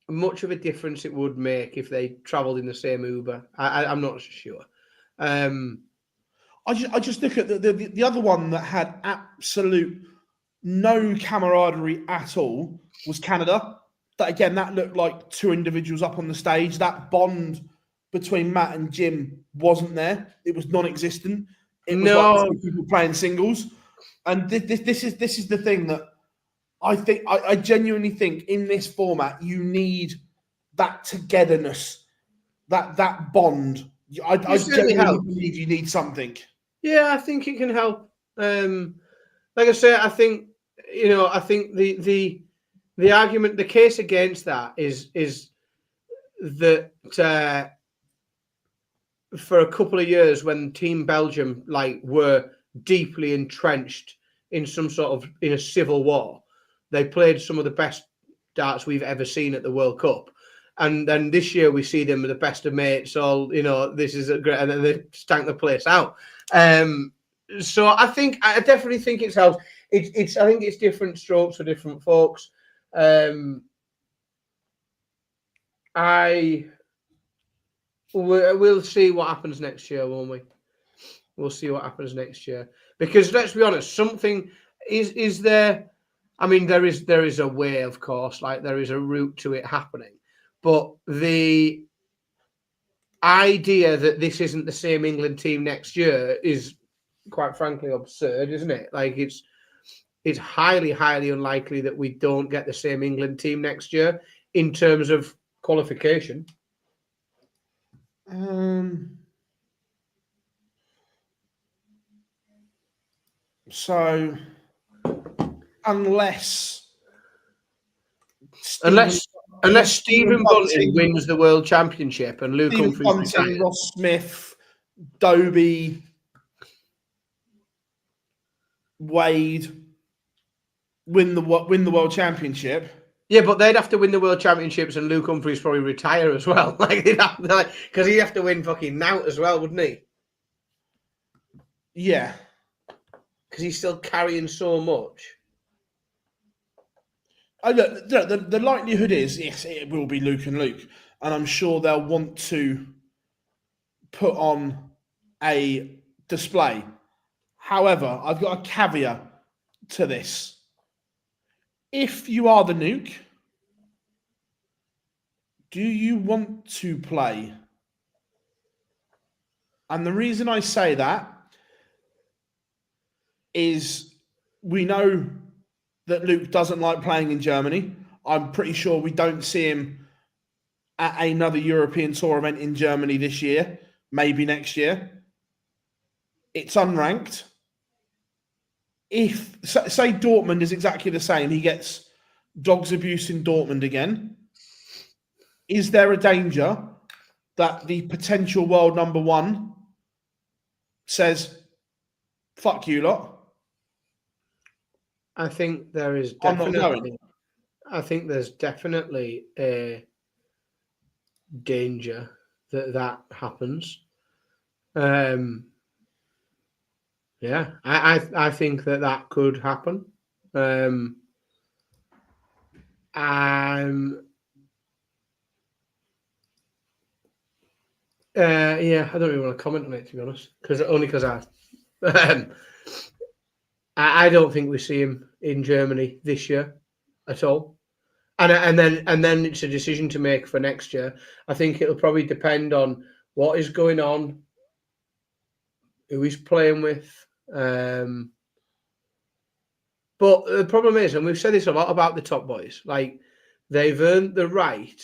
much of a difference it would make if they travelled in the same Uber. I'm not sure. I just look at the other one that had absolute no camaraderie at all was Canada. That, again, that looked like two individuals up on the stage. That bond between Matt and Jim wasn't there. It was non-existent. It was like people playing singles. And this is the thing that I think, I genuinely think in this format, you need that togetherness, that bond. I genuinely believe you need something. Yeah, I think it can help. Like I say, I think the argument, the case against that is that for a couple of years when Team Belgium, like, were deeply entrenched in in a civil war. They played some of the best darts we've ever seen at the World Cup. And then this year we see them with the best of mates, all, this is a great, and then they stank the place out. So I definitely think it's helped. I think it's different strokes for different folks. We'll see what happens next year, won't we? We'll see what happens next year. Because let's be honest, something is there. I mean, there is a way, of course, like there is a route to it happening. But the idea that this isn't the same England team next year is, quite frankly, absurd, isn't it? Like it's highly, highly unlikely that we don't get the same England team next year in terms of qualification. So, unless Stephen Bunting wins the World Championship and Luke Humphries retires. Ross Smith, Dobie, Wade win the World Championship. Yeah, but they'd have to win the World Championships and Luke Humphries probably retire as well. Because he'd have to win fucking Nout as well, wouldn't he? Yeah. Because he's still carrying so much. The likelihood is, yes, it will be Luke and Luke. And I'm sure they'll want to put on a display. However, I've got a caveat to this. If you are the Nuke, do you want to play? And the reason I say that is we know that Luke doesn't like playing in Germany. I'm pretty sure we don't see him at another European Tour event in Germany this year, maybe next year. It's unranked. If, say, Dortmund is exactly the same, he gets dogs abuse in Dortmund again, is there a danger that the potential world number one says, fuck you lot? I think there is definitely. I think there's definitely a danger that happens. Yeah, I think that could happen. Yeah, I don't really want to comment on it, to be honest, because I don't think we see him in Germany this year at all, and then it's a decision to make for next year. I think it'll probably depend on what is going on, who he's playing with. But the problem is, and we've said this a lot about the top boys, like they've earned the right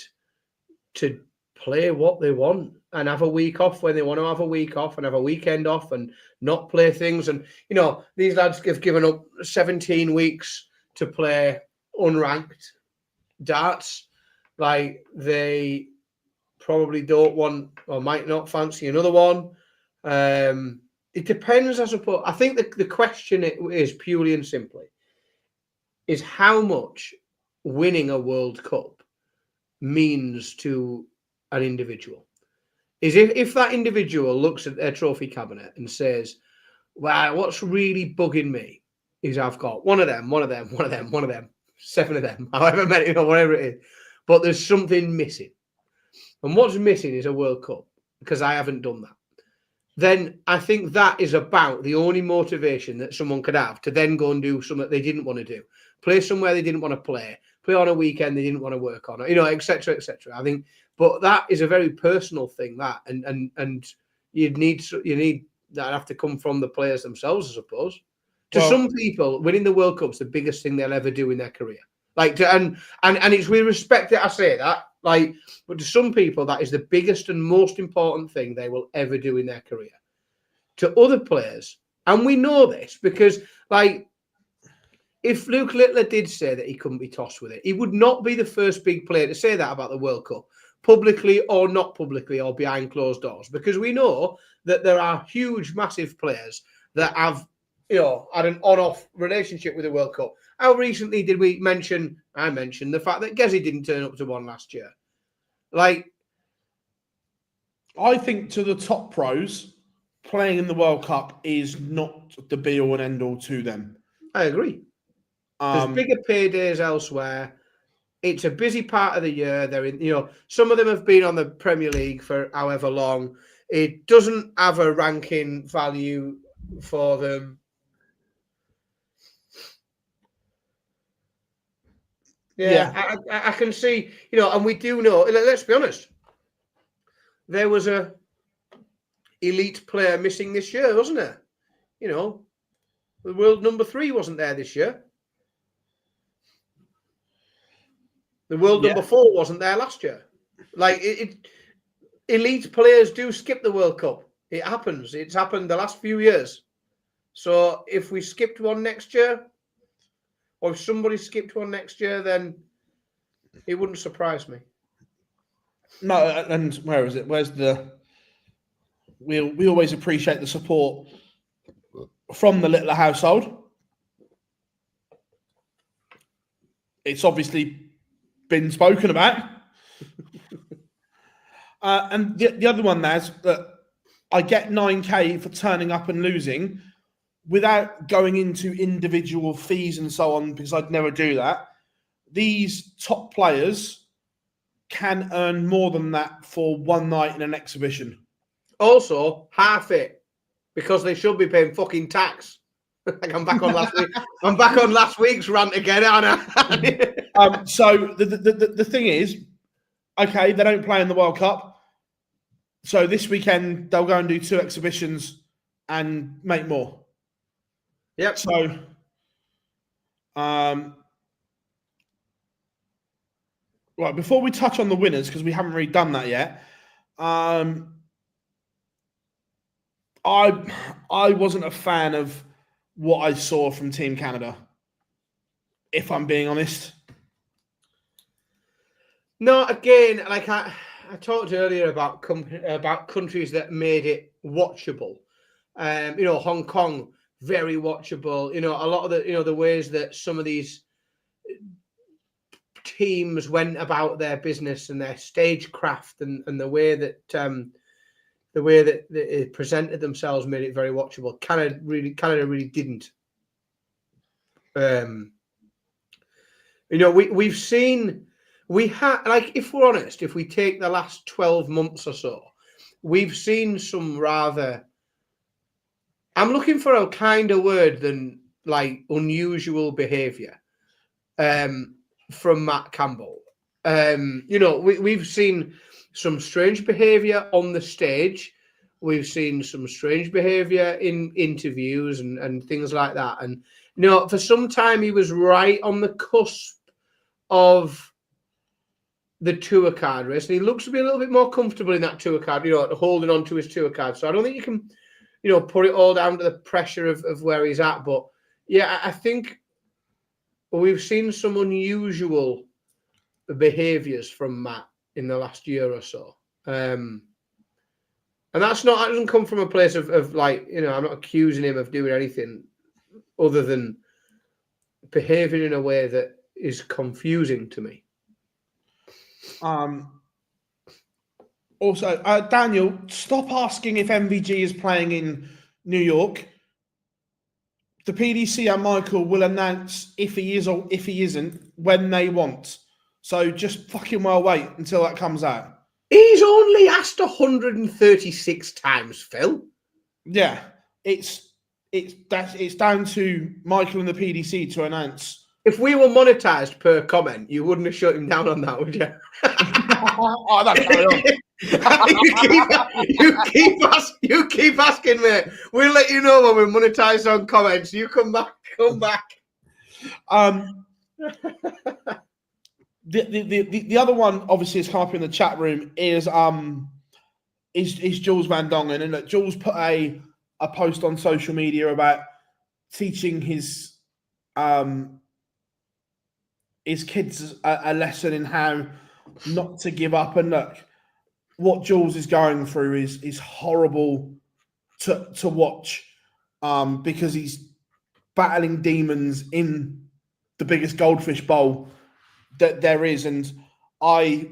to play what they want and have a week off when they want to have a week off and have a weekend off and not play things. And, these lads have given up 17 weeks to play unranked darts. Like they probably don't want or might not fancy another one. It depends, I suppose. I think the question is purely and simply is how much winning a World Cup means to an individual. Is if that individual looks at their trophy cabinet and says, well, what's really bugging me is I've got one of them, 7 of them, however many, whatever it is, but there's something missing. And what's missing is a World Cup because I haven't done that. Then I think that is about the only motivation that someone could have to then go and do something they didn't want to do. Play somewhere they didn't want to play on a weekend they didn't want to work on, et cetera, et cetera. I think, but that is a very personal thing, that, and you need that have to come from the players themselves, I suppose. To some people, winning the World Cup's the biggest thing they'll ever do in their career. And it's with respect that I say that, but to some people, that is the biggest and most important thing they will ever do in their career. To other players, and we know this because, if Luke Littler did say that he couldn't be tossed with it, he would not be the first big player to say that about the World Cup, publicly or not publicly or behind closed doors, because we know that there are huge, massive players that have had an on-off relationship with the World Cup. How recently did we mention? I mentioned the fact that Gezi didn't turn up to one last year. Like, I think to the top pros, playing in the World Cup is not the be-all and end-all to them. I agree. There's bigger paydays elsewhere. It's a busy part of the year. They're in, some of them have been on the Premier League for however long. It doesn't have a ranking value for them. Yeah. I can see, and we do know, let's be honest, there was a elite player missing this year, wasn't there? The world number 3 wasn't there this year. The world number 4 wasn't there last year. Like, elite players do skip the World Cup. It happens. It's happened the last few years. So if we skipped one next year, or if somebody skipped one next year, then it wouldn't surprise me. No, and where is it? Where's the... We always appreciate the support from the Littler household. It's obviously been spoken about. And the other one, Naz, that I get 9K for turning up and losing without going into individual fees and so on, because I'd never do that. These top players can earn more than that for one night in an exhibition. Also, half it, because they should be paying fucking tax. Like, I'm back on last week. I'm back on last week's rant again, aren't I? So the thing is, okay, they don't play in the World Cup. So this weekend they'll go and do 2 exhibitions and make more. Yep. So, right, before we touch on the winners, because we haven't really done that yet, I wasn't a fan of what I saw from Team Canada, if I'm being honest. No, again, like I talked earlier about countries that made it watchable. Hong Kong, very watchable. A lot of the ways that some of these teams went about their business and their stagecraft and the way that they presented themselves made it very watchable. Canada really didn't. We've seen. We had, like, if we're honest, if we take the last 12 months or so, we've seen some rather, I'm looking for a kinder word than like unusual behaviour from Matt Campbell. We've seen some strange behaviour on the stage. We've seen some strange behaviour in interviews and things like that. And, for some time he was right on the cusp of the tour card race, and he looks to be a little bit more comfortable in that tour card, holding on to his tour card. So I don't think you can, put it all down to the pressure of where he's at. But yeah, I think we've seen some unusual behaviours from Matt in the last year or so. And that doesn't come from a place of like, I'm not accusing him of doing anything other than behaving in a way that is confusing to me. Also, Daniel, stop asking if MVG is playing in New York. The PDC and Michael will announce if he is or if he isn't when they want. So just fucking well wait until that comes out. He's only asked 136 times, Phil. Yeah, it's down to Michael and the PDC to announce. If we were monetized per comment, you wouldn't have shut him down on that, would you? Oh, that's carry on. you keep asking, mate. We'll let you know when we're monetized on comments. You come back. The other one, obviously, is come up in the chat room is Jules Van Dongen, and that Jules put a post on social media about teaching his kids a lesson in how not to give up. And look, what Jules is going through is horrible to watch, because he's battling demons in the biggest goldfish bowl that there is, and I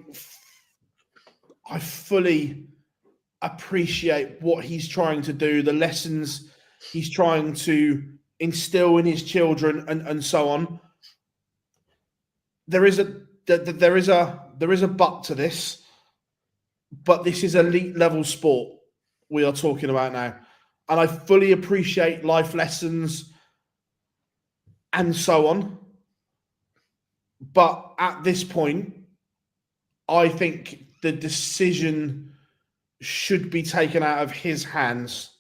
fully appreciate what he's trying to do, the lessons he's trying to instill in his children, and so on. There is a but to this, but this is elite level sport we are talking about now, and I fully appreciate life lessons and so on. But at this point, I think the decision should be taken out of his hands.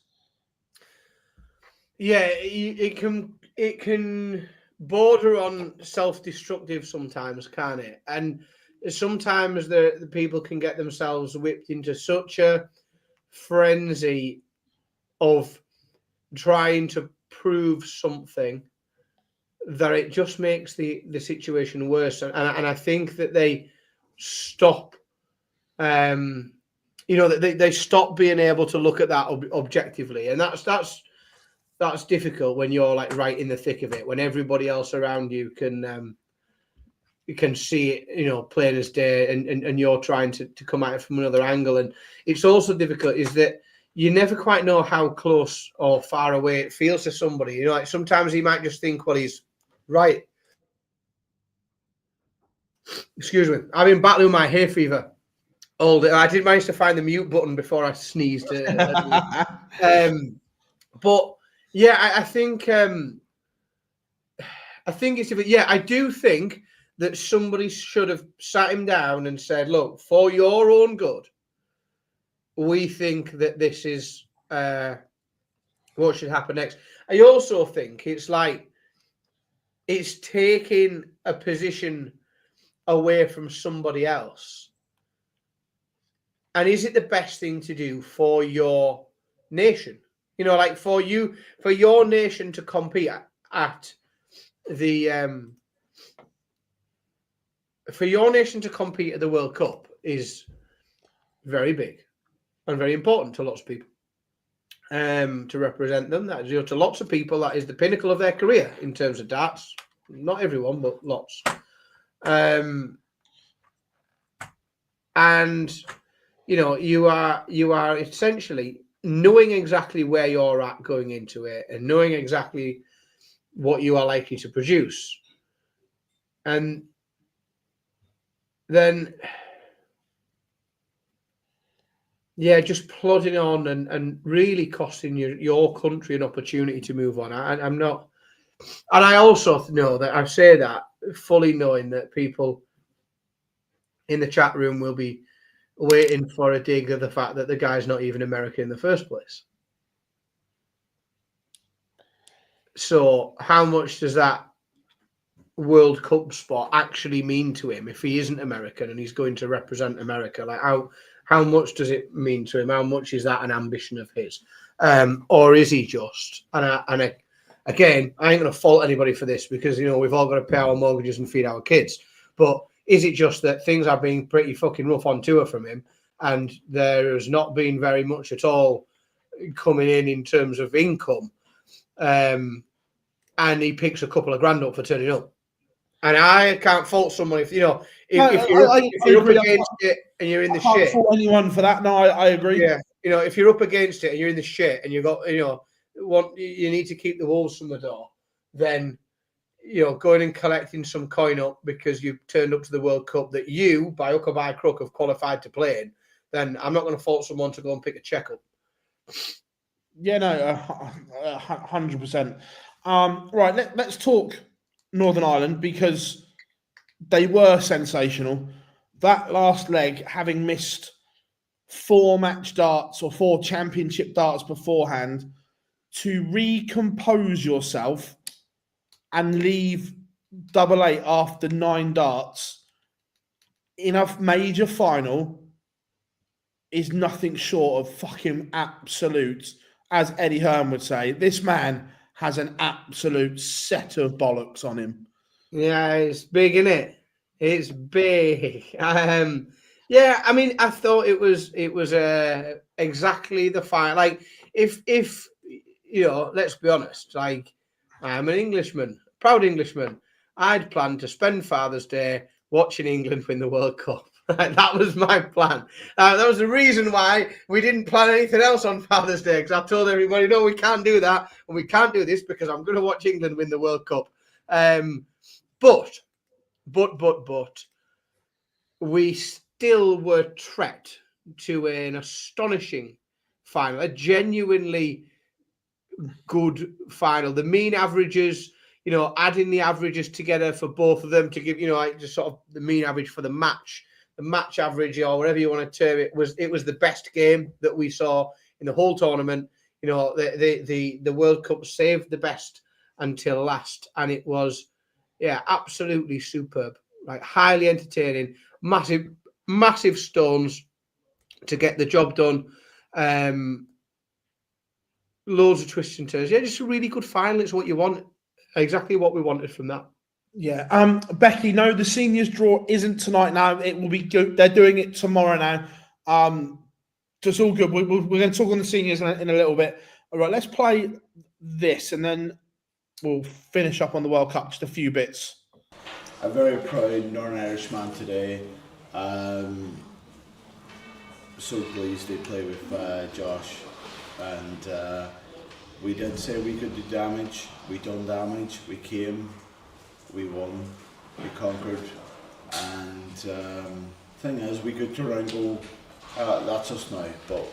Yeah, it can border on self-destructive sometimes, can't it? And sometimes the people can get themselves whipped into such a frenzy of trying to prove something that it just makes the situation worse. And I think that they stop, they stop being able to look at that objectively. And that's difficult when you're like right in the thick of it, when everybody else around you can see it, plain as day, and you're trying to come at it from another angle. And it's also difficult is that you never quite know how close or far away it feels to somebody. Like sometimes he might just think, well, he's right. Excuse me. I've been battling my hay fever all day. I did manage to find the mute button before I sneezed. But yeah, I think it's different. Yeah, I do think that somebody should have sat him down and said, look, for your own good, we think that this is what should happen next. I also think it's taking a position away from somebody else. And is it the best thing to do for your nation? Like for your nation to compete at the World Cup is very big and very important to lots of people. To represent them, that to lots of people, that is the pinnacle of their career in terms of darts. Not everyone, but lots. And you are essentially knowing exactly where you're at going into it, and knowing exactly what you are likely to produce, and then just plodding on and really costing your country an opportunity to move on. I'm not, and I also know that I say that fully knowing that people in the chat room will be waiting for a dig of the fact that the guy's not even American in the first place. So how much does that World Cup spot actually mean to him if he isn't American and he's going to represent America? Like how much does it mean to him? How much is that an ambition of his? Or is he just, again, I ain't going to fault anybody for this because, we've all got to pay our mortgages and feed our kids. But is it just that things are being pretty fucking rough on tour from him, and there has not been very much at all coming in terms of income, and he picks a couple of grand up for turning up? And I can't fault someone if you're up against it and you're in the shit. I can't fault anyone for that. No, I agree. Yeah, if you're up against it and you're in the shit and you've got, you need to keep the wolves from the door, then going and collecting some coin up because you've turned up to the World Cup that you, by hook or by crook, have qualified to play in, then I'm not going to fault someone to go and pick a check up. Yeah, no, 100%. Right, let's talk Northern Ireland because they were sensational. That last leg, having missed 4 match darts or 4 championship darts beforehand, to recompose yourself and leave 88 after 9 darts in a major final is nothing short of fucking absolute, as Eddie Hearn would say. This man has an absolute set of bollocks on him. Yeah, it's big, isn't it? It's big. Yeah, I mean, I thought it was exactly the fight. Like, if let's be honest, like, I'm an Englishman, proud Englishman. I'd planned to spend Father's Day watching England win the World Cup. That was my plan. That was the reason why we didn't plan anything else on Father's Day, because I told everybody, no, we can't do that, and we can't do this because I'm going to watch England win the World Cup. But we still were treated to an astonishing final, a genuinely good final. The mean averages, adding the averages together for both of them to give, like just sort of the mean average for the match average, or whatever you want to term it, was the best game that we saw in the whole tournament. The World Cup saved the best until last, and it was, absolutely superb, like highly entertaining, massive stones to get the job done. Loads of twists and turns. Yeah, just a really good final. It's what you want. Exactly what we wanted from that. Yeah. Becky, no, the seniors draw isn't tonight now. It will be good. They're doing it tomorrow now. Just all good. We're going to talk on the seniors in a little bit. All right, let's play this and then we'll finish up on the World Cup. Just a few bits. A very proud Northern Irishman today. So pleased to play with Josh. And we did say we could do damage. We done damage. We came. We won. We conquered. And thing is, we could turn around and go, that's us now. But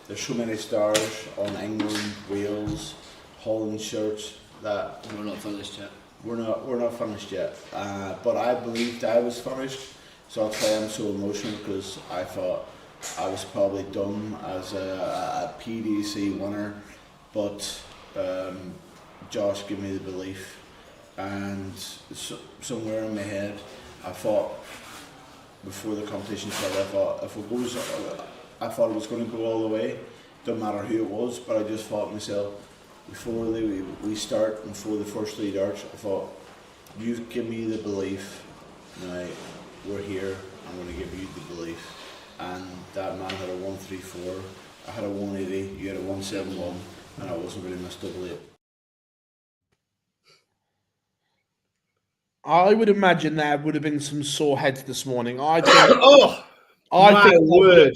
there's so many stars on England, Wales, Holland shirts that we're not finished yet. We're not finished yet. But I believed I was finished. So that's why I'm so emotional, because I thought I was probably done as a PDC winner, but Josh gave me the belief, and somewhere in my head I thought, before the competition started, I thought it was going to go all the way, don't matter who it was, but I just thought to myself, before we start and before the first 3 darts, I thought, you give me the belief, now we're here, I'm going to give you the belief. And that man had a 134, I had a 180, you had a 171, and I wasn't really miss double 8. I would imagine there would have been some sore heads this morning. I think, my think word,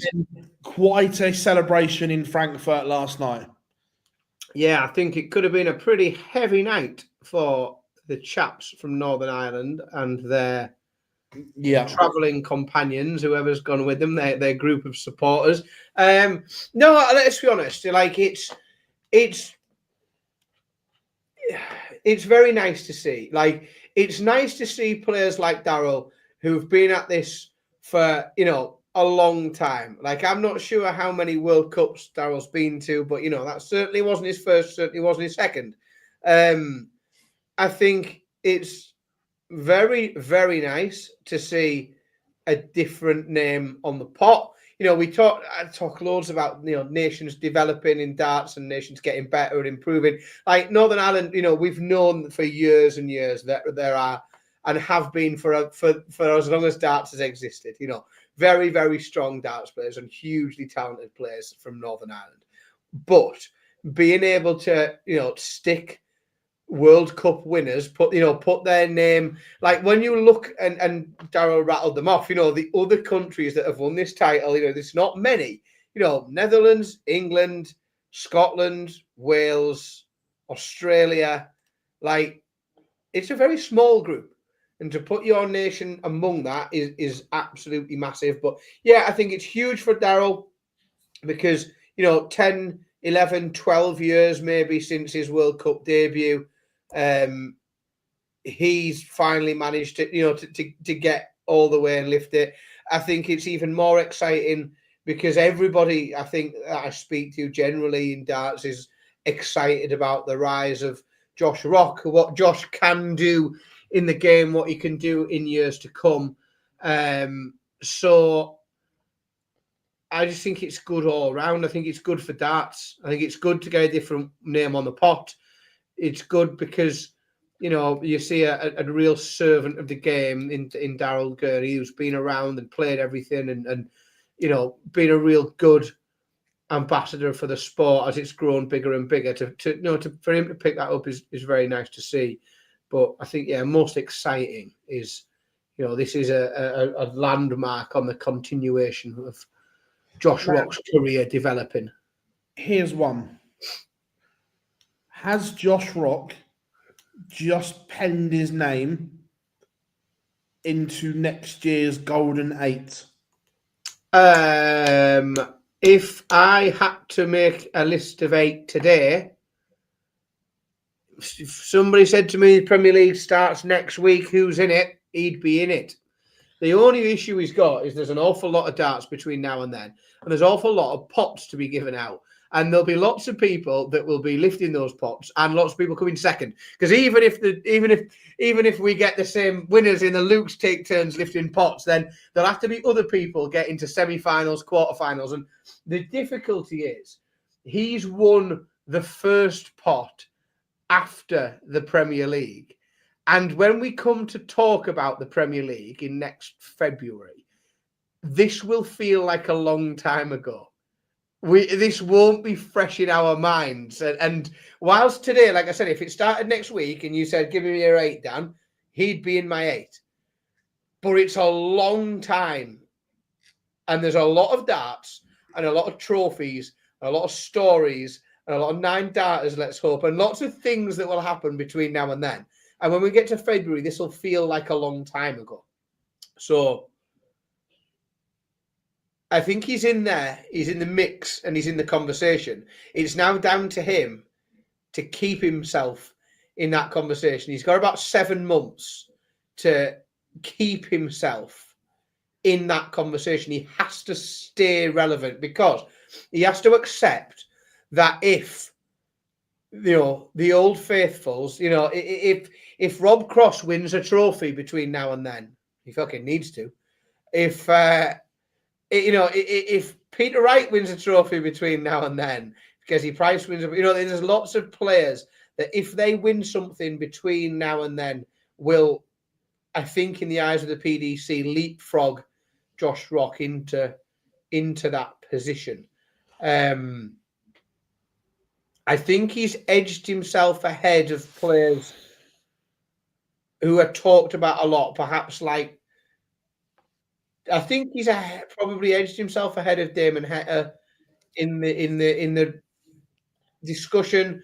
quite a celebration in Frankfurt last night. Yeah, I think it could have been a pretty heavy night for the chaps from Northern Ireland and their travelling companions, whoever's gone with them, their group of supporters. No, let's be honest. Like it's very nice to see. Like, it's nice to see players like Daryl who've been at this for a long time. Like, I'm not sure how many World Cups Daryl's been to, but that certainly wasn't his first. Certainly wasn't his second. I think it's very, very nice to see a different name on the pot. I talk loads about nations developing in darts and nations getting better and improving. Like Northern Ireland, we've known for years and years that there are and have been for as long as darts has existed. Very, very strong darts players and hugely talented players from Northern Ireland. But being able to stick World Cup winners, put their name, like when you look and Daryl rattled them off, the other countries that have won this title, there's not many, Netherlands, England, Scotland, Wales, Australia, like it's a very small group, and to put your nation among that is absolutely massive. But yeah, I think it's huge for Daryl because 10, 11, 12 years maybe since his World Cup debut, he's finally managed to get all the way and lift it. I think it's even more exciting because everybody, I think, that I speak to generally in darts is excited about the rise of Josh Rock, what Josh can do in the game, what he can do in years to come. So I just think it's good all around. I think it's good for darts. I think it's good to get a different name on the pot. It's good because, you see a real servant of the game in Daryl Gurney, who's been around and played everything and been a real good ambassador for the sport as it's grown bigger and bigger. For him to pick that up is very nice to see. But I think, most exciting is, this is a landmark on the continuation of Josh Rock's career developing. Here's one. Has Josh Rock just penned his name into next year's Golden 8? If I had to make a list of 8 today, if somebody said to me the Premier League starts next week, who's in it? He'd be in it. The only issue he's got is there's an awful lot of darts between now and then, and there's an awful lot of pots to be given out. And there'll be lots of people that will be lifting those pots, and lots of people coming second. Because even if we get the same winners in the Luke's take turns lifting pots, then there'll have to be other people getting to semi-finals, quarterfinals. And the difficulty is he's won the first pot after the Premier League. And when we come to talk about the Premier League in next February, this will feel like a long time ago. This won't be fresh in our minds. And whilst today, like I said, if it started next week and you said, give me your 8, Dan, he'd be in my 8. But it's a long time. And there's a lot of darts and a lot of trophies, a lot of stories, and a lot of 9 darters, let's hope, and lots of things that will happen between now and then. And when we get to February, this will feel like a long time ago. So I think he's in there. He's in the mix and he's in the conversation. It's now down to him to keep himself in that conversation. He's got about 7 months to keep himself in that conversation. He has to stay relevant because he has to accept that if, the old faithfuls, if Rob Cross wins a trophy between now and then, he fucking needs to. If Peter Wright wins a trophy between now and then, because Price wins, there's lots of players that if they win something between now and then will, I think, in the eyes of the PDC, leapfrog Josh Rock into that position. I think he's edged himself ahead of players who are talked about a lot, perhaps like, I think he's probably edged himself ahead of Damon Heta in the discussion.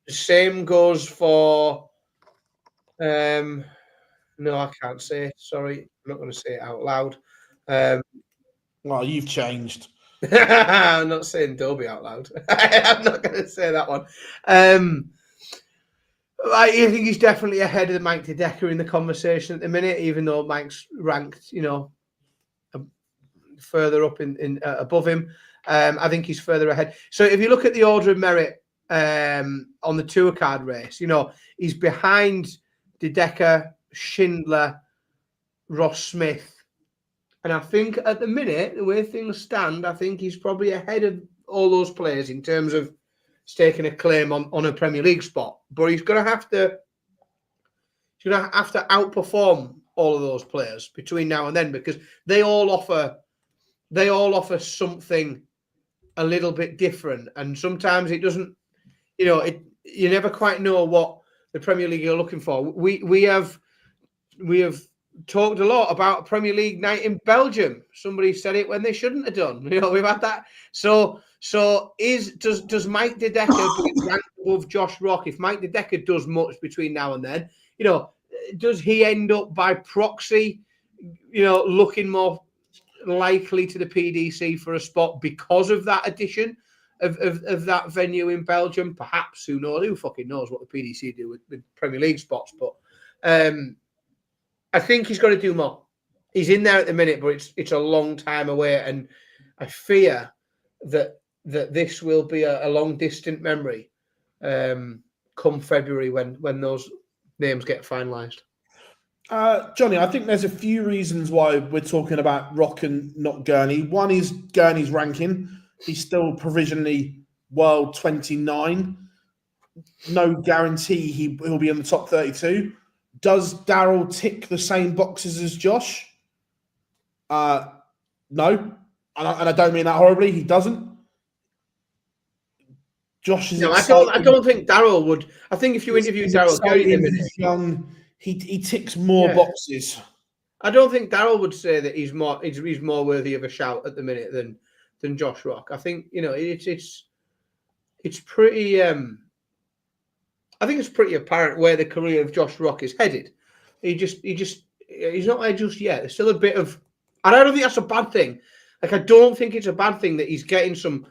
Same goes for no, I can't say it. Sorry, I'm not going to say it out loud. Well, you've changed. I'm not saying Dobie out loud. I'm not going to say that one. I think he's definitely ahead of Mike DeDecker in the conversation at the minute, even though Mike's ranked, further up in above him. I think he's further ahead. So if you look at the order of merit on the tour card race, he's behind DeDecker, Schindler, Ross Smith. And I think at the minute, the way things stand, I think he's probably ahead of all those players in terms of staking a claim on a Premier League spot. But he's going to have to outperform all of those players between now and then, because they all offer something a little bit different. And sometimes it doesn't, you never quite know what the Premier League are looking for. We have talked a lot about a Premier League night in Belgium. Somebody said it when they shouldn't have done. We've had that. So does Mike DeDecker be ranked above Josh Rock? If Mike DeDecker does much between now and then, does he end up by proxy, looking more likely to the PDC for a spot because of that addition of that venue in Belgium? Perhaps, who knows? Who fucking knows what the PDC do with Premier League spots? But I think he's got to do more. He's in there at the minute, but it's a long time away, and I fear that this will be a long distant memory come February when those names get finalised. Johnny, I think there's a few reasons why we're talking about Rock and not Gurney. One is Gurney's ranking. He's still provisionally world 29. No guarantee he'll be in the top 32. Does Daryl tick the same boxes as Josh? No. And I don't mean that horribly. He doesn't. Josh is No, exciting. I don't think Daryl would. I think if you interview Daryl Gary in a minute, he's young. He ticks more Yeah. boxes. I don't think Daryl would say that he's more worthy of a shout at the minute than Josh Rock. I think it's pretty. I think it's pretty apparent where the career of Josh Rock is headed. He's not there just yet. There's still a bit of, and I don't think that's a bad thing. Like, I don't think it's a bad thing that he's getting some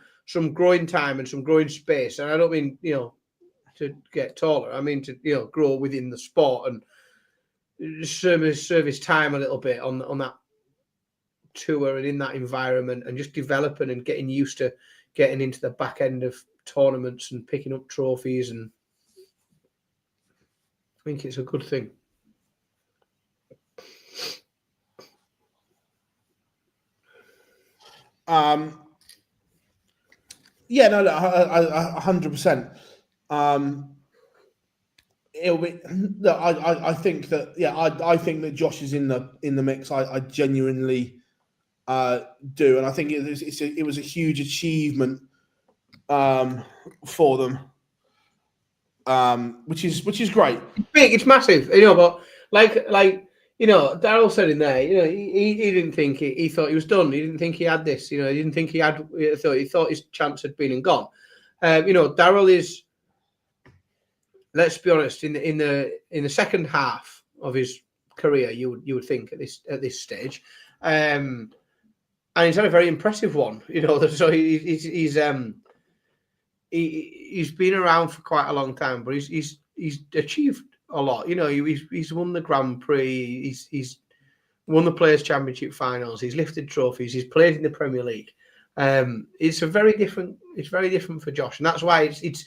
growing time and some growing space. And I don't mean, to get taller. I mean to, grow within the sport and serve his time a little bit on that tour and in that environment, and just developing and getting used to getting into the back end of tournaments and picking up trophies. And I think it's a good thing. Yeah, no, 100%. It'll be. Look, I think that. Yeah, I think that Josh is in the mix. I genuinely do, and I think it was a huge achievement for them, which is great. It's big, it's massive, but like Daryl said in there, he didn't think he thought he was done. He didn't think he had this. He didn't think he had. He thought his chance had been and gone. Daryl is. Let's be honest. In the second half of his career, you would think at this stage, and he's had a very impressive one. So he's been around for quite a long time, but he's achieved a lot. He's won the Grand Prix. He's won the Players' Championship finals. He's lifted trophies. He's played in the Premier League. It's very different for Josh, and that's why it's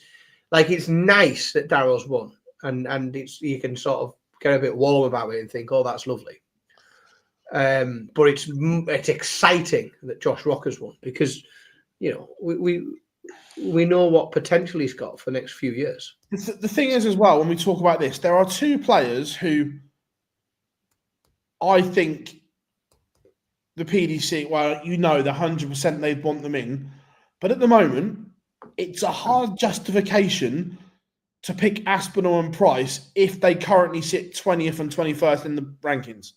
nice that Daryl's won, and you can sort of get a bit warm about it and think, oh, that's lovely. But it's exciting that Josh Rock has won, because we know what potential he's got for the next few years. The thing is, as well, when we talk about this, there are two players who I think the PDC, well, the 100% they'd want them in, but at the moment, it's a hard justification to pick Aspinall and Price if they currently sit 20th and 21st in the rankings.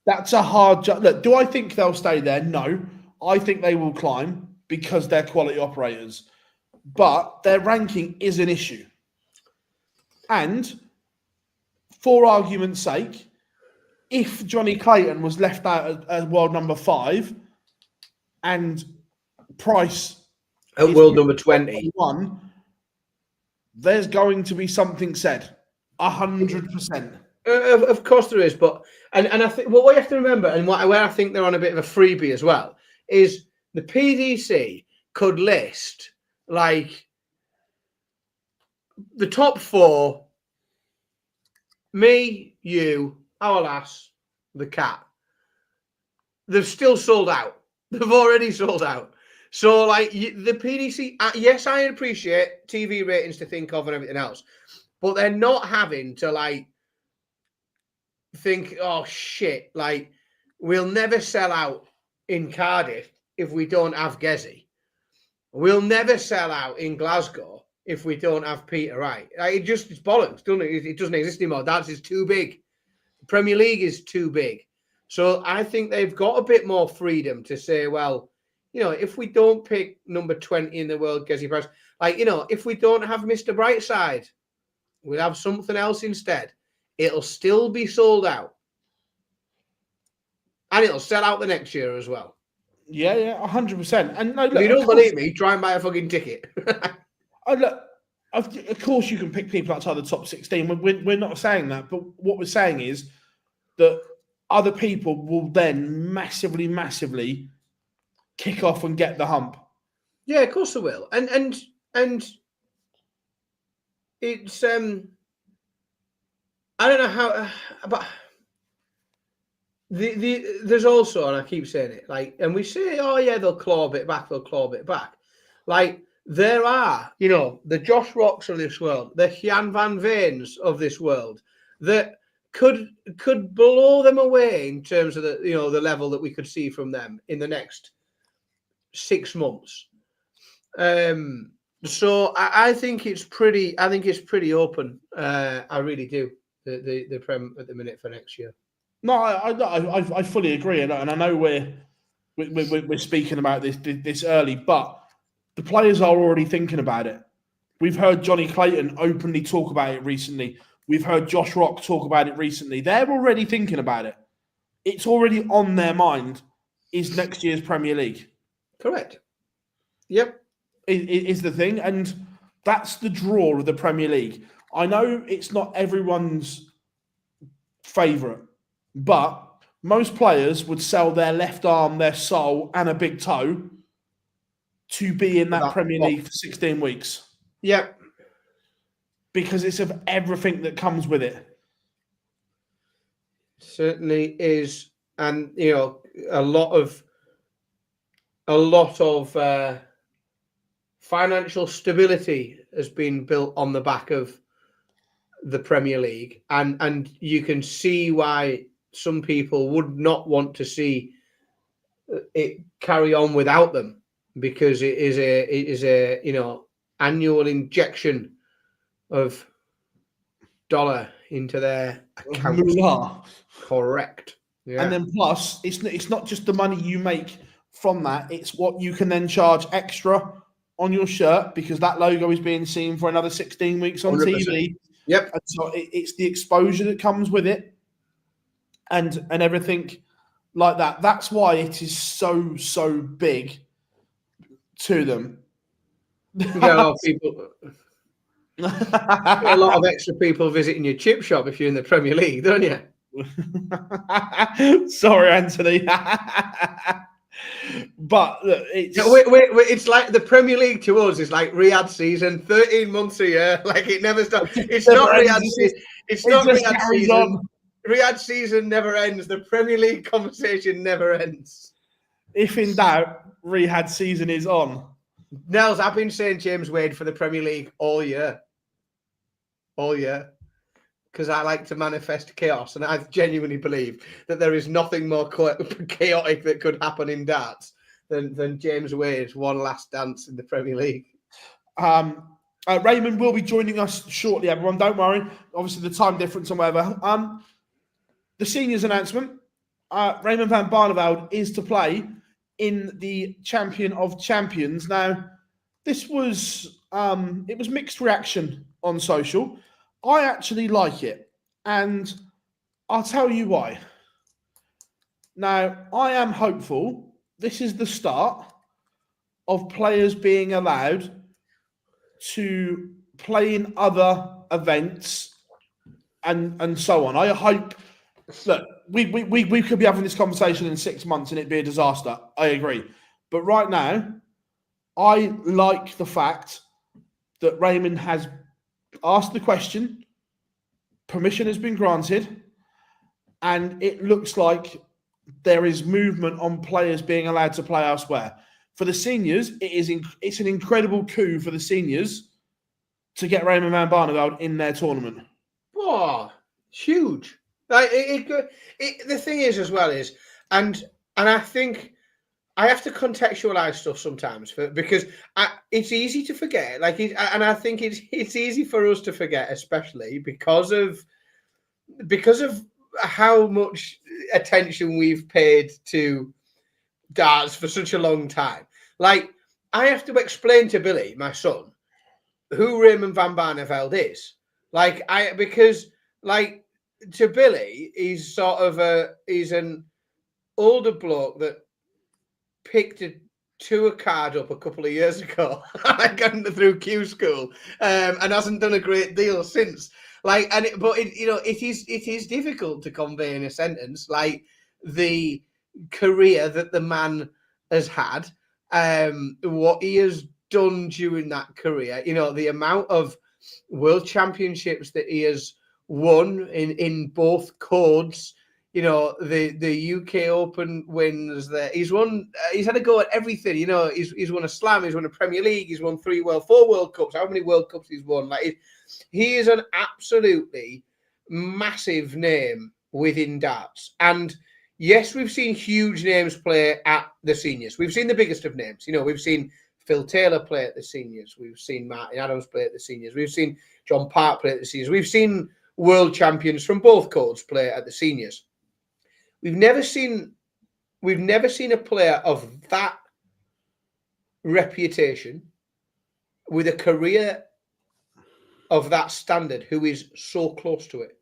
That's a hard look. Do I think they'll stay there? No. I think they will climb because they're quality operators. But their ranking is an issue. And for argument's sake, if Johnny Clayton was left out as world number 5 and Price at world number 21, there's going to be something said. 100%. Of course there is, but and I think what you have to remember, and where I think they're on a bit of a freebie as well, is the PDC could list like the top 4: me, you, our lass, the cat. They've still sold out. They've already sold out. So, like, the PDC, yes, I appreciate TV ratings to think of and everything else, but they're not having to, like, think, oh, shit, like, we'll never sell out in Cardiff if we don't have Gezi. We'll never sell out in Glasgow if we don't have Peter Wright. Like, it's bollocks, doesn't it? It doesn't exist anymore. That is too big. The Premier League is too big. So I think they've got a bit more freedom to say, well, if we don't pick number 20 in the world, Gezi Price, like, if we don't have Mr. Brightside, we'll have something else instead. It'll still be sold out. And it'll sell out the next year as well. Yeah, 100%. And no, look, if you don't believe me, try and buy a fucking ticket. Look, of course you can pick people outside the top 16. We're not saying that, but what we're saying is that other people will then massively kick off and get the hump. Yeah, of course they will. And it's I don't know how, but there's also, and I keep saying it, like, and we say, oh yeah, they'll claw a bit back. Like, there are, the Josh Rocks of this world, the Jan van Veens of this world that could blow them away in terms of the level that we could see from them in the next 6 months. So I think it's pretty. I think it's pretty open. I really do. The Prem at the minute for next year. No, I fully agree, and I know we're speaking about this early, but the players are already thinking about it. We've heard Johnny Clayton openly talk about it recently. We've heard Josh Rock talk about it recently. They're already thinking about it. It's already on their mind. Is next year's Premier League? Correct. Yep. Is the thing, and that's the draw of the Premier League. I know it's not everyone's favourite, but most players would sell their left arm, their soul, and a big toe to be in that Premier League for 16 weeks. Yep. Because it's of everything that comes with it. Certainly is, and you know, a lot of financial stability has been built on the back of the Premier League, and you can see why some people would not want to see it carry on without them, because it is a you know, annual injection of dollar into their account. Correct. Yeah. And then plus, it's not just the money you make from that, it's what you can then charge extra on your shirt, because that logo is being seen for another 16 weeks on 100%. TV. Yep. And so it's the exposure that comes with it, and everything like that. That's why it is so big to them. You get a lot of people. A lot of extra people visiting your chip shop if you're in the Premier League, don't you? Sorry, Anthony. But look, it's it's like the Premier League to us is like Riyadh season, 13 months a year. Like it never stops. It's not Riyadh season. It's not Riyadh season. Riyadh season never ends. The Premier League conversation never ends. If in doubt, Riyadh season is on. Nels, I've been saying James Wade for the Premier League all year. All year. Because I like to manifest chaos, and I genuinely believe that there is nothing more chaotic that could happen in darts than James Wade's one last dance in the Premier League. Raymond will be joining us shortly, everyone. Don't worry. Obviously, the time difference and whatever. The seniors announcement. Raymond van Barneveld is to play in the Champion of Champions. Now, this was it was mixed reaction on social. I actually like it, and I'll tell you why. Now, I am hopeful this is the start of players being allowed to play in other events and so on. I hope that we could be having this conversation in 6 months and it'd be a disaster. I agree. But right now, I like the fact that Raymond has asked the question, permission has been granted, and it looks like there is movement on players being allowed to play elsewhere. For the seniors, it's an incredible coup for the seniors to get Raymond van Barneveld in their tournament. Oh, huge. Like the thing is as well is, and I think I have to contextualize stuff sometimes because it's easy to forget. And I think it's easy for us to forget, especially because of how much attention we've paid to darts for such a long time. Like, I have to explain to Billy, my son, who Raymond van Barneveld is. Because to Billy, he's sort of he's an older bloke that picked a tour card up a couple of years ago, through Q school, and hasn't done a great deal since. It is difficult to convey in a sentence like the career that the man has had, what he has done during that career. You know, the amount of world championships that he has won in both codes. You know, the UK Open wins. He's won. He's had a go at everything. You know, he's won a Slam. He's won a Premier League. He's won 4 World Cups. How many World Cups he's won? He is an absolutely massive name within darts. And yes, we've seen huge names play at the seniors. We've seen the biggest of names. You know, we've seen Phil Taylor play at the seniors. We've seen Martin Adams play at the seniors. We've seen John Park play at the seniors. We've seen world champions from both codes play at the seniors. We've never seen a player of that reputation with a career of that standard who is so close to it.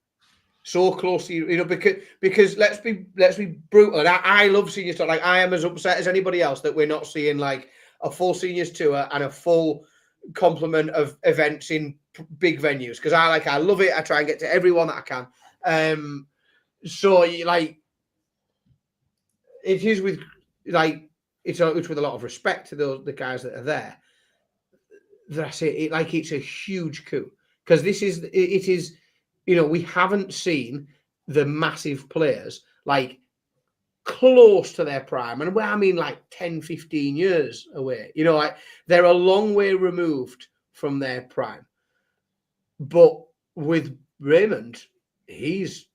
So close to because let's be brutal. And I love seniors tour. Like, I am as upset as anybody else that we're not seeing like a full seniors tour and a full complement of events in big venues, because I love it. I try and get to everyone that I can. So like, it is with like it's with a lot of respect to the guys that are there. That's it. It's a huge coup, because it is. We haven't seen the massive players like close to their prime. And I mean like 10, 15 years away. They're a long way removed from their prime. But with Raymond, he's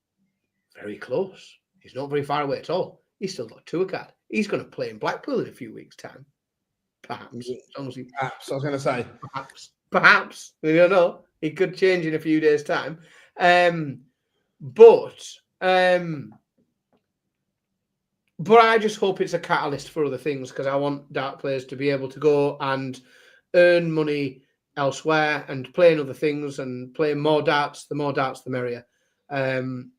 very close. He's not very far away at all. He's still got a tour card. He's going to play in Blackpool in a few weeks' time. Perhaps. Perhaps, I was going to say. Perhaps. We don't know. It could change in a few days' time. But I just hope it's a catalyst for other things, because I want dart players to be able to go and earn money elsewhere and play in other things and play more darts. The more darts, the merrier.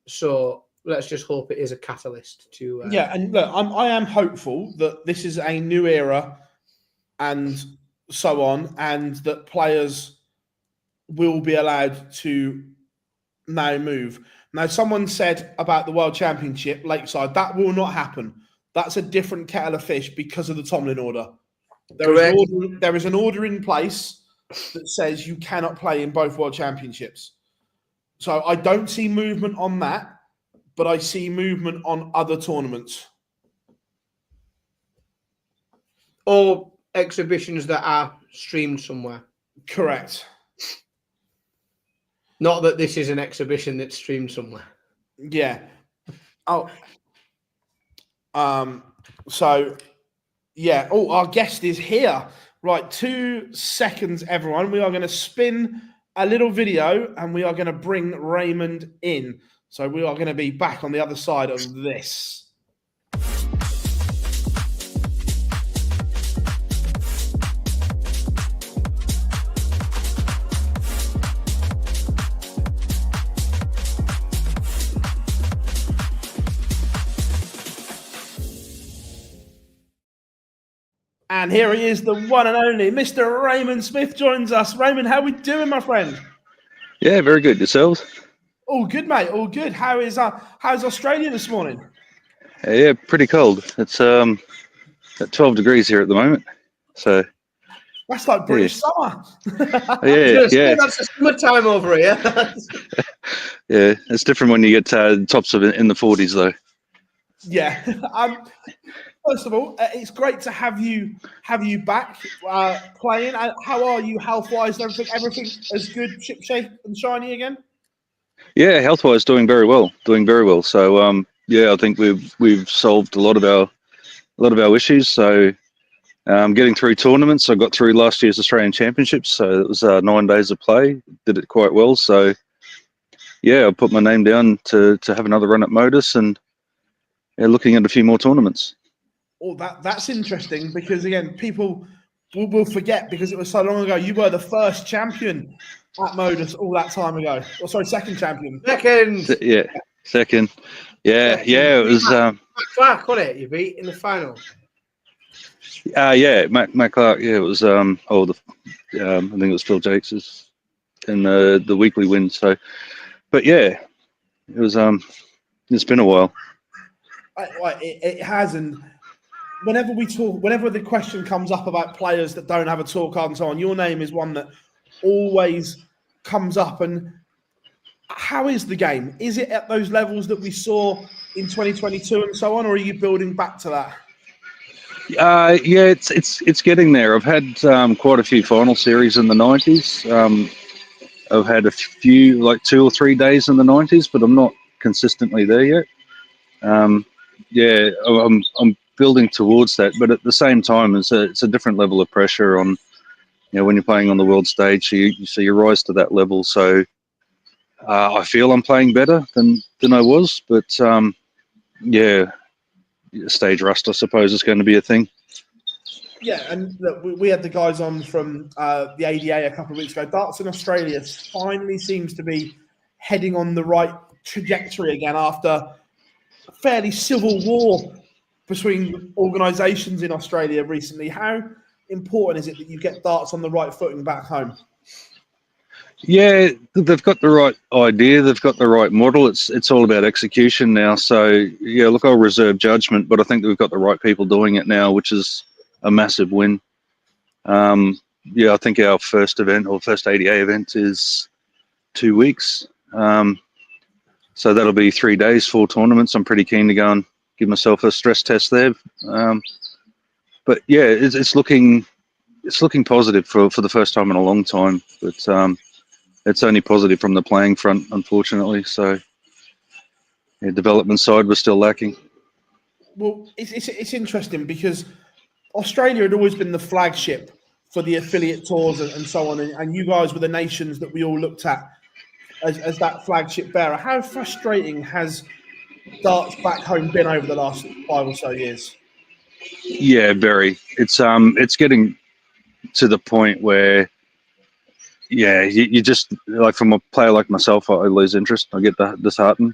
So let's just hope it is a catalyst to. Yeah, and look, I am hopeful that this is a new era and so on, and that players will be allowed to now move. Now, someone said about the World Championship, Lakeside, that will not happen. That's a different kettle of fish because of the Tomlin order. There is an order in place that says you cannot play in both World Championships. So I don't see movement on that, but I see movement on other tournaments. Or exhibitions that are streamed somewhere. Correct. Not that this is an exhibition that's streamed somewhere. Yeah. Oh. So, yeah. Oh, our guest is here. Right, 2 seconds, everyone. We are going to spin a little video and we are going to bring Raymond in. So we are going to be back on the other side of this. And here he is, the one and only Mr. Raymond Smith joins us. Raymond, how we doing, my friend? Yeah, very good. Yourselves? All good, mate. All good. How's Australia this morning? Yeah, pretty cold. It's at 12 degrees here at the moment. So that's like British summer. Yeah. That's the summertime over here. Yeah, it's different when you get tops of it in the 40s, though. Yeah. First of all, it's great to have you back playing. How are you health-wise? Everything as good, ship-shape and shiny again? Yeah, health-wise, doing very well. So yeah, I think we've solved a lot of our issues. So getting through tournaments, I got through last year's Australian Championships. So it was 9 days of play. Did it quite well. So yeah, I put my name down to have another run at Modus, and looking at a few more tournaments. Oh, that's interesting, because again, people will forget, because it was so long ago. You were the first champion at Modus all that time ago. Oh, sorry, second champion. Second. Yeah, second. Yeah, it was. Matt Clark, wasn't it? You beat in the final. Yeah, Matt Clark. Yeah, it was. I think it was Phil Jakes' in the weekly win. So, but yeah, it was. It's been a while. It has, and whenever we talk, whenever the question comes up about players that don't have a tour card and so on, your name is one that always comes up. And how is the game? Is it at those levels that we saw in 2022 and so on, or are you building back to that? Yeah, it's getting there. I've had quite a few final series in the 90s. I've had a few, like 2 or 3 days in the 90s, but I'm not consistently there yet. Yeah, I'm building towards that, but at the same time, it's a different level of pressure on, when you're playing on the world stage, you rise to that level. So I feel I'm playing better than I was, but stage rust, I suppose, is going to be a thing. Yeah, and look, we had the guys on from the ADA a couple of weeks ago. Darts in Australia finally seems to be heading on the right trajectory again after a fairly civil war between organisations in Australia recently. How important is it that you get darts on the right footing back home? Yeah, they've got the right idea. They've got the right model. It's all about execution now. So, yeah, look, I'll reserve judgment, but I think that we've got the right people doing it now, which is a massive win. I think our first ADA event is 2 weeks. So that'll be 3 days, 4 tournaments. I'm pretty keen to go and give myself a stress test there. But yeah, it's looking positive for the first time in a long time. But it's only positive from the playing front, unfortunately. So development side was still lacking. Well, it's interesting because Australia had always been the flagship for the affiliate tours and so on, and you guys were the nations that we all looked at as that flagship bearer. How frustrating has darts back home been over the last 5 or so years? Yeah, very. It's getting to the point where, you just, like, from a player like myself, I lose interest. I get disheartened.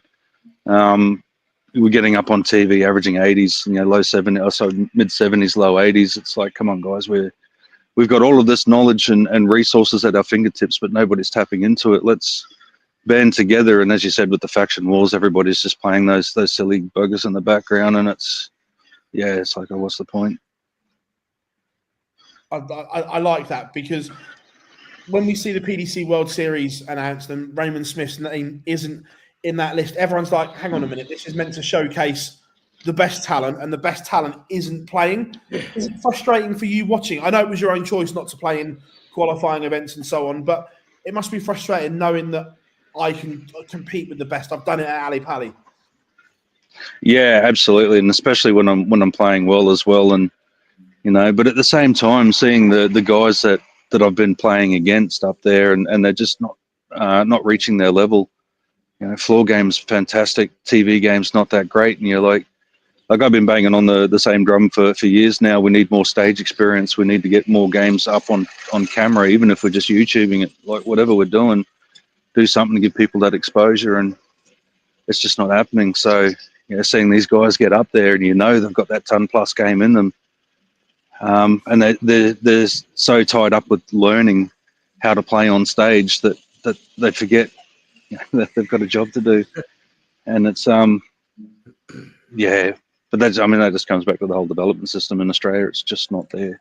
We're getting up on TV, averaging 80s, low 70s, mid 70s, low 80s. It's like, come on, guys, we've got all of this knowledge and resources at our fingertips, but nobody's tapping into it. Let's band together. And as you said, with the faction wars, everybody's just playing those silly buggers in the background, and it's like, oh, what's the point? I like that, because when we see the PDC World Series announced and Raymond Smith's name isn't in that list, everyone's like, hang on a minute, this is meant to showcase the best talent, and the best talent isn't playing. Is it frustrating for you watching? I know it was your own choice not to play in qualifying events and so on, but it must be frustrating knowing that I can compete with the best. I've done it at Ali Pali. Yeah, absolutely, and especially when I'm playing well as well, and but at the same time, seeing the guys that I've been playing against up there, and they're just not reaching their level. Floor game's fantastic, TV game's not that great, and you're like I've been banging on the same drum for years now. We need more stage experience. We need to get more games up on camera, even if we're just YouTubing it, like whatever we're doing, do something to give people that exposure, and it's just not happening. So, seeing these guys get up there, and they've got that ton-plus game in them, and they're so tied up with learning how to play on stage that they forget that they've got a job to do. And it's but that just comes back to the whole development system in Australia. It's just not there.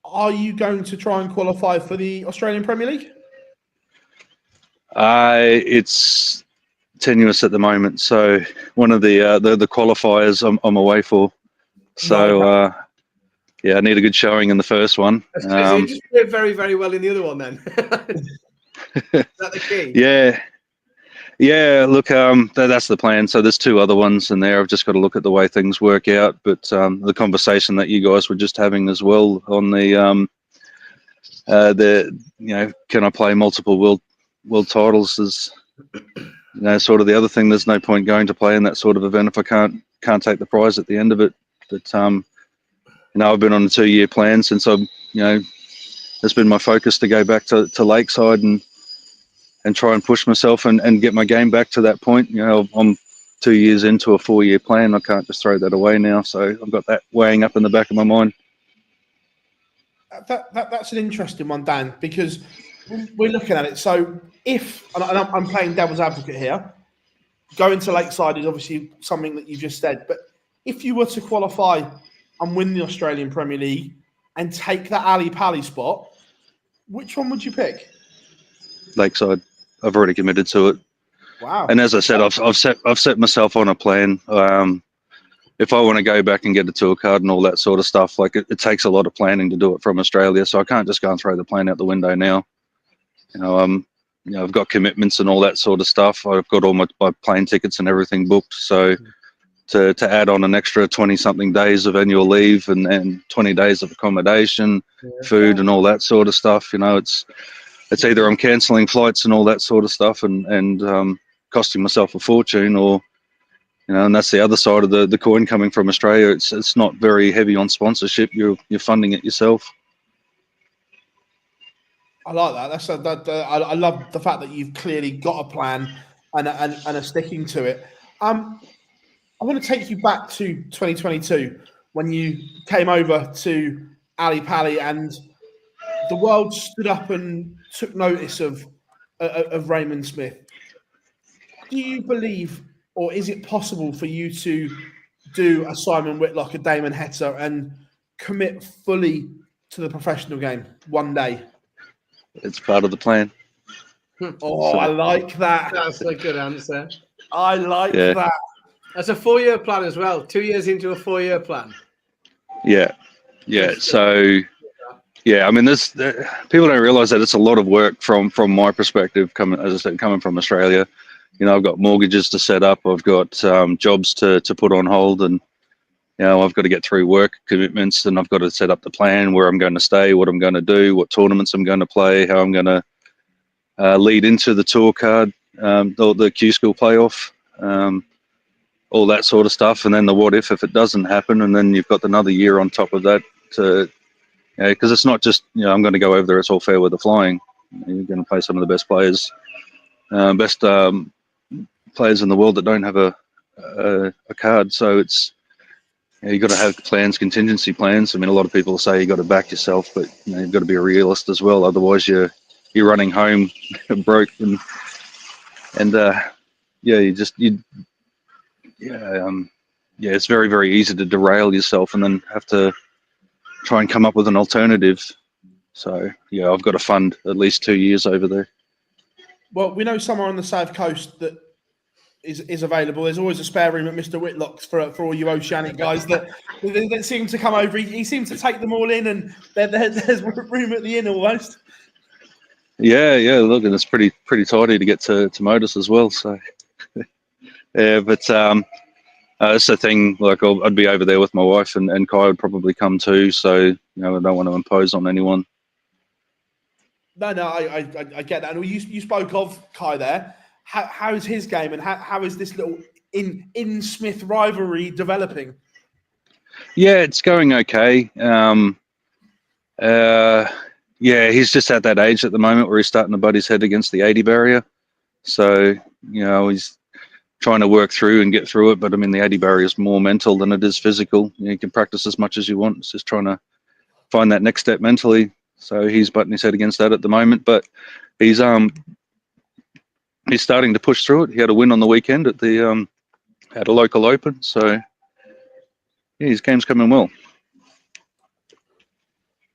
Are you going to try and qualify for the Australian Premier League? It's tenuous at the moment. So one of the qualifiers I'm away for. So I need a good showing in the first one. So you just did very, very well in the other one then. Is that the key? Yeah, look, that's the plan. So there's 2 other ones in there. I've just got to look at the way things work out. But the conversation that you guys were just having as well on the can I play multiple world titles is sort of the other thing. There's no point going to play in that sort of event if I can't take the prize at the end of it. But I've been on a 2-year plan since it's been my focus to go back to Lakeside and try and push myself and get my game back to that point. I'm 2 years into a 4-year plan. I can't just throw that away now. So I've got that weighing up in the back of my mind. That's an interesting one, Dan, because we're looking at it. So and I'm playing devil's advocate here, going to Lakeside is obviously something that you just said, but if you were to qualify and win the Australian Premier League and take that Ali Pali spot, which one would you pick? Lakeside. I've already committed to it. Wow. And as I said, I've set myself on a plan. If I want to go back and get a tour card and all that sort of stuff, like it takes a lot of planning to do it from Australia. So I can't just go and throw the plan out the window now. I've got commitments and all that sort of stuff. I've got all my plane tickets and everything booked. So to add on an extra 20-something days of annual leave and 20 days of accommodation, food, and all that sort of stuff. You know, it's either I'm cancelling flights and all that sort of stuff and costing myself a fortune, or you know, and that's the other side of the coin coming from Australia. It's not very heavy on sponsorship. You're funding it yourself. I like that. I love the fact that you've clearly got a plan and are sticking to it. I want to take you back to 2022 when you came over to Ali Pali and the world stood up and took notice of Raymond Smith. Do you believe, or is it possible for you to do a Simon Whitlock, a Damon Heta, and commit fully to the professional game one day? It's part of the plan. Oh, I like that. That's a good answer. I like that. That's a 4-year plan as well. 2 years into a 4-year plan. Yeah. So, yeah, I mean, people don't realise that it's a lot of work from my perspective. Coming from Australia, you know, I've got mortgages to set up. I've got jobs to put on hold, and you know, I've got to get through work commitments, and I've got to set up the plan where I'm going to stay, what I'm going to do, what tournaments I'm going to play, how I'm going to lead into the tour card, the Q School playoff. All that sort of stuff, and then the what if it doesn't happen, and then you've got another year on top of that because it's not just, you know, I'm going to go over there, it's all fair with the flying. You're going to play some of the best players in the world that don't have a card, so it's, you know, you've got to have plans, contingency plans. I mean, a lot of people say you got to back yourself, but you know, you've got to be a realist as well, otherwise you're running home broke and it's very, very easy to derail yourself and then have to try and come up with an alternative. So, yeah, I've got to fund at least 2 years over there. Well, we know somewhere on the South Coast that is available. There's always a spare room at Mr. Whitlock's for all you Oceanic guys that seem to come over. He seems to take them all in, and there's room at the inn almost. Yeah, look, and it's pretty tidy to get to Modus as well, so... Yeah, but it's the thing. Like, I'd be over there with my wife, and Kai would probably come too. So, you know, I don't want to impose on anyone. No, I get that. And you spoke of Kai there. How is his game, and how is this little in Smith rivalry developing? Yeah, it's going okay. He's just at that age at the moment where he's starting to butt his head against the 80 barrier. So, you know, he's trying to work through and get through it, but I mean, the 80 barrier is more mental than it is physical. You can practice as much as you want. It's just trying to find that next step mentally. So he's butting his head against that at the moment, but he's starting to push through it. He had a win on the weekend at the at a local open, so yeah, his game's coming well.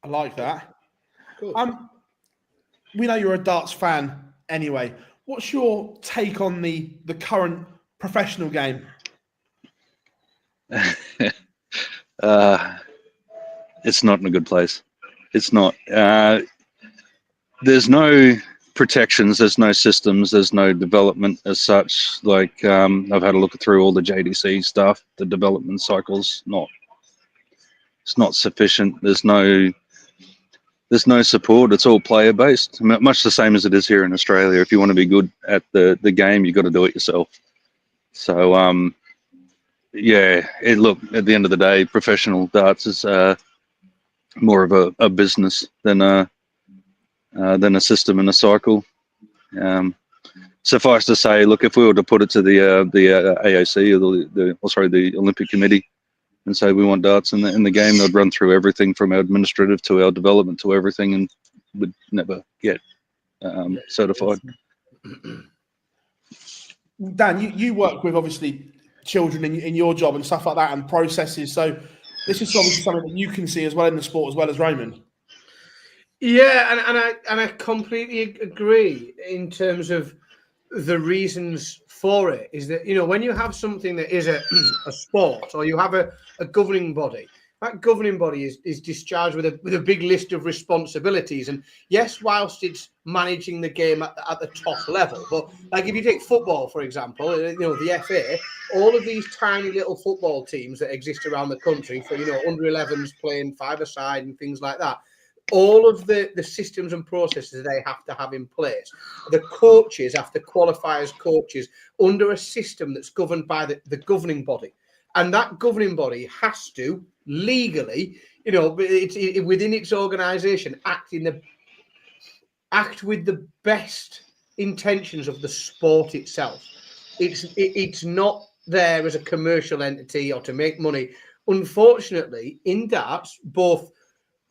I like that. Cool. We know you're a darts fan anyway. What's your take on the current professional game? It's not in a good place. It's not. There's no protections, there's no systems, there's no development as such. Like, I've had a look through all the JDC stuff. The development cycle's it's not sufficient. There's no support. It's all player based, much the same as it is here in Australia. If you want to be good at the game, you've got to do it yourself. So look, at the end of the day, professional darts is more of a business than a system and a cycle. Suffice to say, look, if we were to put it to the AOC or the Olympic Committee and say we want darts in the game, they'd run through everything from our administrative to our development to everything, and would never get certified. Dan, you work with obviously children in your job and stuff like that, and processes. So this is obviously something that you can see as well in the sport as well as Raymond. Yeah, and I completely agree in terms of the reasons for it. Is that, you know, when you have something that is a sport, or you have a governing body, that governing body is discharged with a big list of responsibilities. And yes, whilst it's managing the game at the top level, but like if you take football, for example, the FA, all of these tiny little football teams that exist around the country for, under 11s playing five-a-side and things like that, all of the systems and processes they have to have in place. The coaches have to qualify as coaches under a system that's governed by the governing body. And that governing body has to legally, within its organisation, act with the best intentions of the sport itself. It's not there as a commercial entity or to make money. Unfortunately, in darts, both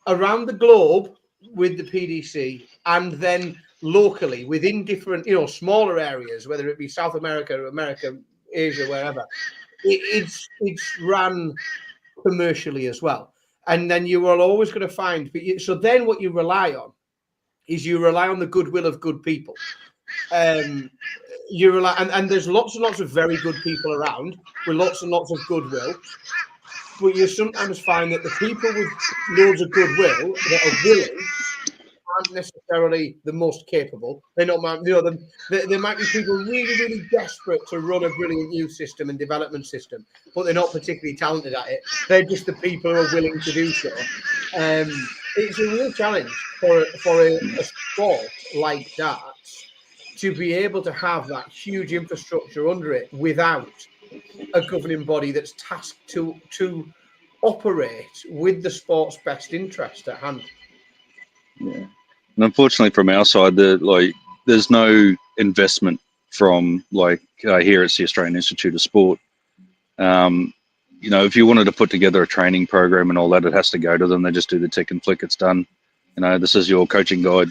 around the globe with the PDC and then locally within different, smaller areas, whether it be South America, Asia, wherever, it's ran commercially as well. And then you are always going to find, so then what you rely on is the goodwill of good people. And there's lots and lots of very good people around with lots and lots of goodwill. But you sometimes find that the people with loads of goodwill that are willing aren't necessarily the most capable. They're not, there might be people really, really desperate to run a brilliant youth system and development system, but they're not particularly talented at it. They're just the people who are willing to do so. It's a real challenge for a sport like darts to be able to have that huge infrastructure under it without a governing body that's tasked to operate with the sport's best interest at hand. Yeah. And unfortunately, from our side, there's no investment from here it's the Australian Institute of Sport. If you wanted to put together a training program and all that, it has to go to them. They just do the tick and flick. It's done. This is your coaching guide.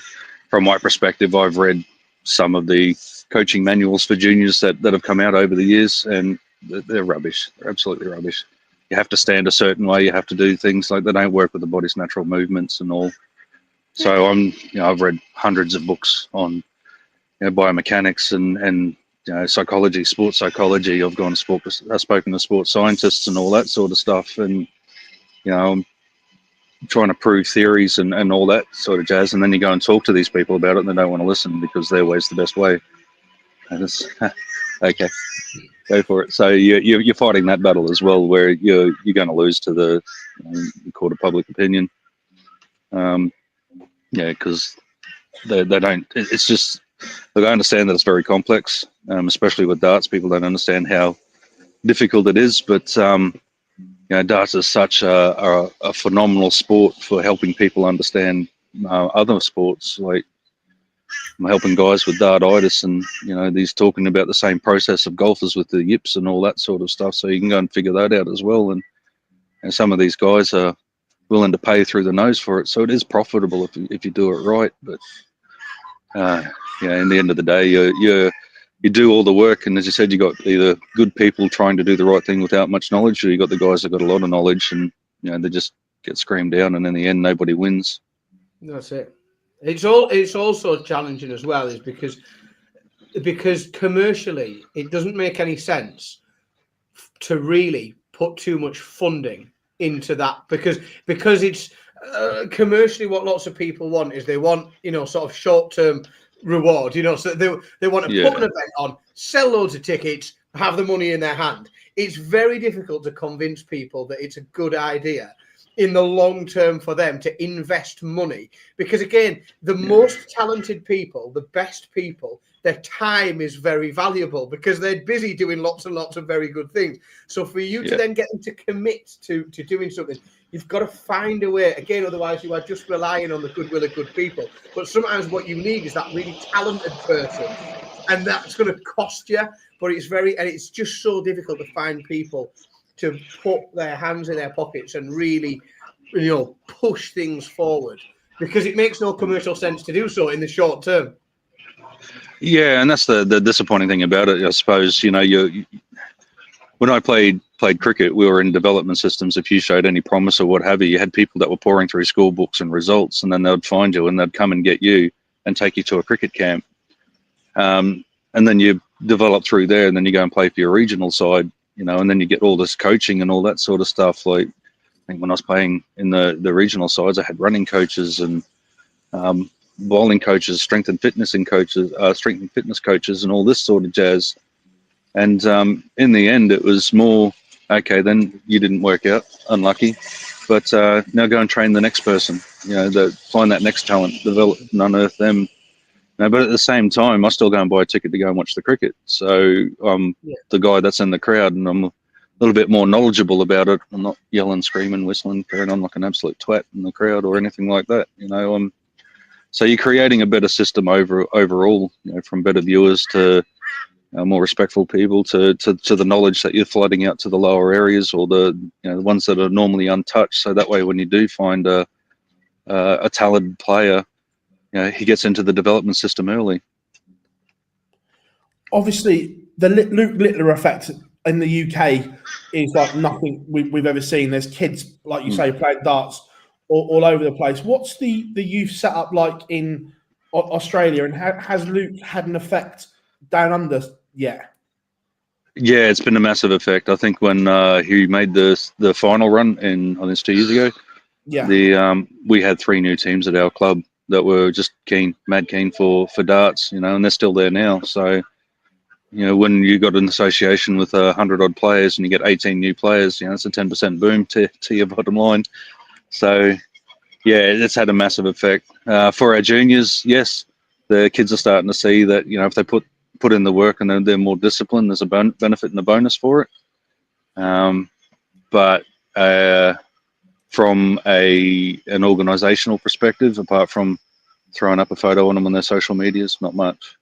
From my perspective, I've read some of the coaching manuals for juniors that have come out over the years, and they're rubbish. They're absolutely rubbish. You have to stand a certain way. You have to do things like they don't work with the body's natural movements and all. So I've read hundreds of books on biomechanics and psychology, sports psychology. I've spoken to sports scientists and all that sort of stuff, and I'm trying to prove theories and all that sort of jazz. And then you go and talk to these people about it, and they don't want to listen because their way's the best way. And it's okay, go for it. So you're fighting that battle as well, where you're going to lose to the court of public opinion. Because they don't. It's just, look, I understand that it's very complex, especially with darts. People don't understand how difficult it is, but darts is such a phenomenal sport for helping people understand other sports. Like, I'm helping guys with dartitis, and he's talking about the same process of golfers with the yips and all that sort of stuff. So you can go and figure that out as well. And some of these guys are willing to pay through the nose for it, so it is profitable if you do it right. But in the end of the day, you do all the work, and as you said, you got either good people trying to do the right thing without much knowledge, or you got the guys that got a lot of knowledge, and they just get screamed down, and in the end, nobody wins. That's it. It's also challenging as well, is because commercially, it doesn't make any sense to really put too much funding into that, because it's commercially what lots of people want is they want sort of short-term reward, so they want to put an event on, sell loads of tickets, have the money in their hand. It's very difficult to convince people that it's a good idea in the long term for them to invest money, because again, the most talented people, the best people, their time is very valuable because they're busy doing lots and lots of very good things. So for you to then get them to commit to doing something, you've got to find a way. Again, otherwise you are just relying on the goodwill of good people. But sometimes what you need is that really talented person, and that's going to cost you. But it's just so difficult to find people to put their hands in their pockets and really, push things forward, because it makes no commercial sense to do so in the short term. Yeah, and that's the disappointing thing about it, I suppose. When I played cricket, we were in development systems. If you showed any promise or what have you, you had people that were pouring through school books and results, and then they'd find you and they'd come and get you and take you to a cricket camp. And then you develop through there, and then you go and play for your regional side, and then you get all this coaching and all that sort of stuff. Like, think when I was playing in the regional sides, I had running coaches and bowling coaches, strength and fitness coaches, and all this sort of jazz. And in the end, it was more, okay, then you didn't work out, unlucky. But now go and train the next person. Find that next talent, develop and unearth them. But at the same time, I still go and buy a ticket to go and watch the cricket. So I'm the guy that's in the crowd, and I'm a little bit more knowledgeable about it. I'm not yelling, screaming, whistling, carrying on like an absolute twat in the crowd or anything like that. So you're creating a better system overall, from better viewers to more respectful people to the knowledge that you're flooding out to the lower areas or the ones that are normally untouched. So that way, when you do find a talented player, he gets into the development system early. Obviously, the Luke Littler effect in the UK is like nothing we've ever seen. There's kids, like you say, playing darts all over the place. What's the youth setup like in Australia, and has Luke had an effect down under yet? Yeah, it's been a massive effect. I think when he made the final run I think 2 years ago, we had 3 new teams at our club that were just mad keen for darts, and they're still there now. So, when you got an association with 100 odd players and you get 18 new players, it's a 10% boom to your bottom line. So, yeah, it's had a massive effect. For our juniors, yes, the kids are starting to see that, if they put in the work and they're more disciplined, there's a benefit and a bonus for it. But from an organisational perspective, apart from throwing up a photo on them on their social medias, not much.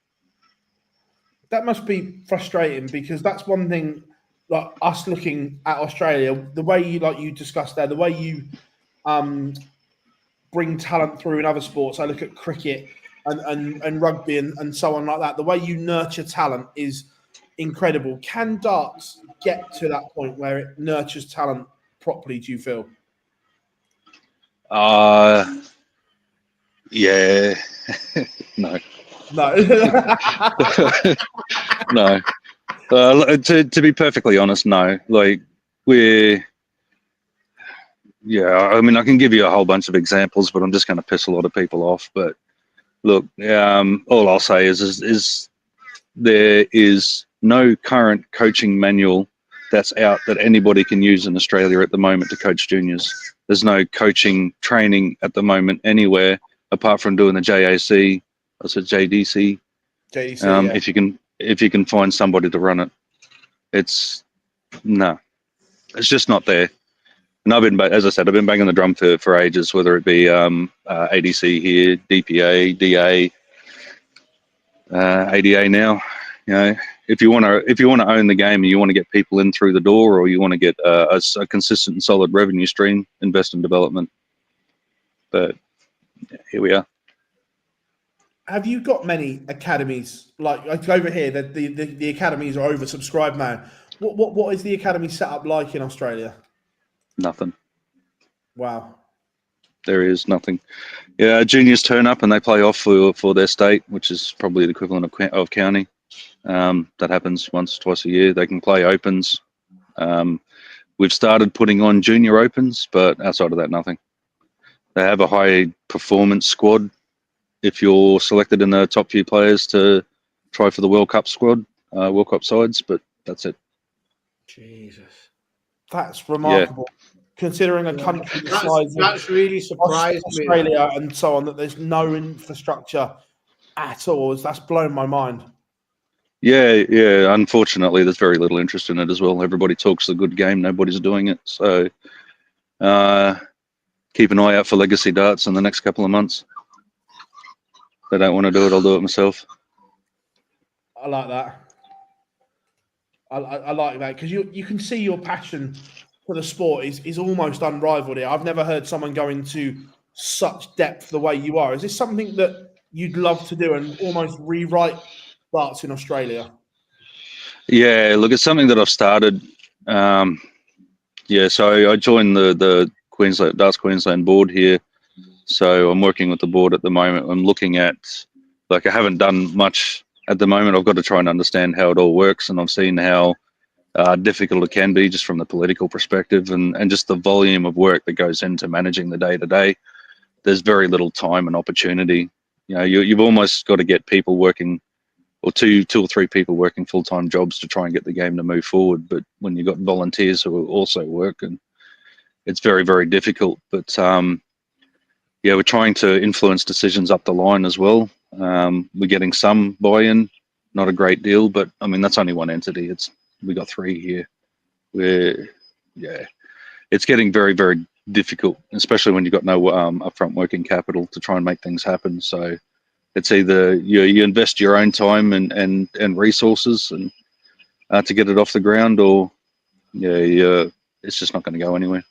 That must be frustrating, because that's one thing, like us looking at Australia, the way you discussed there, the way you bring talent through in other sports. I look at cricket and rugby and so on like that. The way you nurture talent is incredible. Can darts get to that point where it nurtures talent properly, do you feel? Yeah. No. No. To be perfectly honest, no. Like, I mean, I can give you a whole bunch of examples, but I'm just going to piss a lot of people off. But look, all I'll say is there is no current coaching manual that's out that anybody can use in Australia at the moment to coach juniors. There's no coaching training at the moment anywhere apart from doing the JAC, JDC. JDC, if you can find somebody to run it, it's just not there. And I've been banging the drum for ages, whether it be ADC here, DPA, DA, ADA now. If you want to own the game and you want to get people in through the door, or you want to get a consistent and solid revenue stream, invest in development. But here we are. Have you got many academies? Like over here, the academies are oversubscribed now. What is the academy setup like in Australia? Nothing. Wow. There is nothing. Yeah, juniors turn up and they play off for their state, which is probably the equivalent of county. That happens once, twice a year. They can play opens. We've started putting on junior opens, but outside of that, nothing. They have a high performance squad if you're selected in the top few players to try for the World Cup squad, World Cup sides, but that's it. Jesus. That's remarkable. Yeah. Considering a country the size that's really surprised Australia me. And so on, that there's no infrastructure at all. That's blown my mind. Yeah. Unfortunately, there's very little interest in it as well. Everybody talks a good game. Nobody's doing it. So keep an eye out for Legacy Darts in the next couple of months. If they don't want to do it, I'll do it myself. I like that. I like that, because you can see your passion for the sport is almost unrivaled here. I've never heard someone go into such depth the way you are. Is this something that you'd love to do and almost rewrite darts in Australia? Yeah, look, it's something that I've started. So I joined the Queensland Darts Queensland board here. So I'm working with the board at the moment. I'm looking at, I haven't done much at the moment. I've got to try and understand how it all works, and I've seen how difficult it can be just from the political perspective and just the volume of work that goes into managing the day-to-day. There's very little time and opportunity. You know, you've almost got to get people working, or two or three people working full-time jobs to try and get the game to move forward. But when you've got volunteers who also work, and it's very, very difficult. But yeah, we're trying to influence decisions up the line as well. We're getting some buy-in, not a great deal, but I mean, that's only one entity. We got three here. It's getting very, very difficult, especially when you've got no upfront working capital to try and make things happen. So it's either you invest your own time and resources and to get it off the ground, or it's just not going to go anywhere.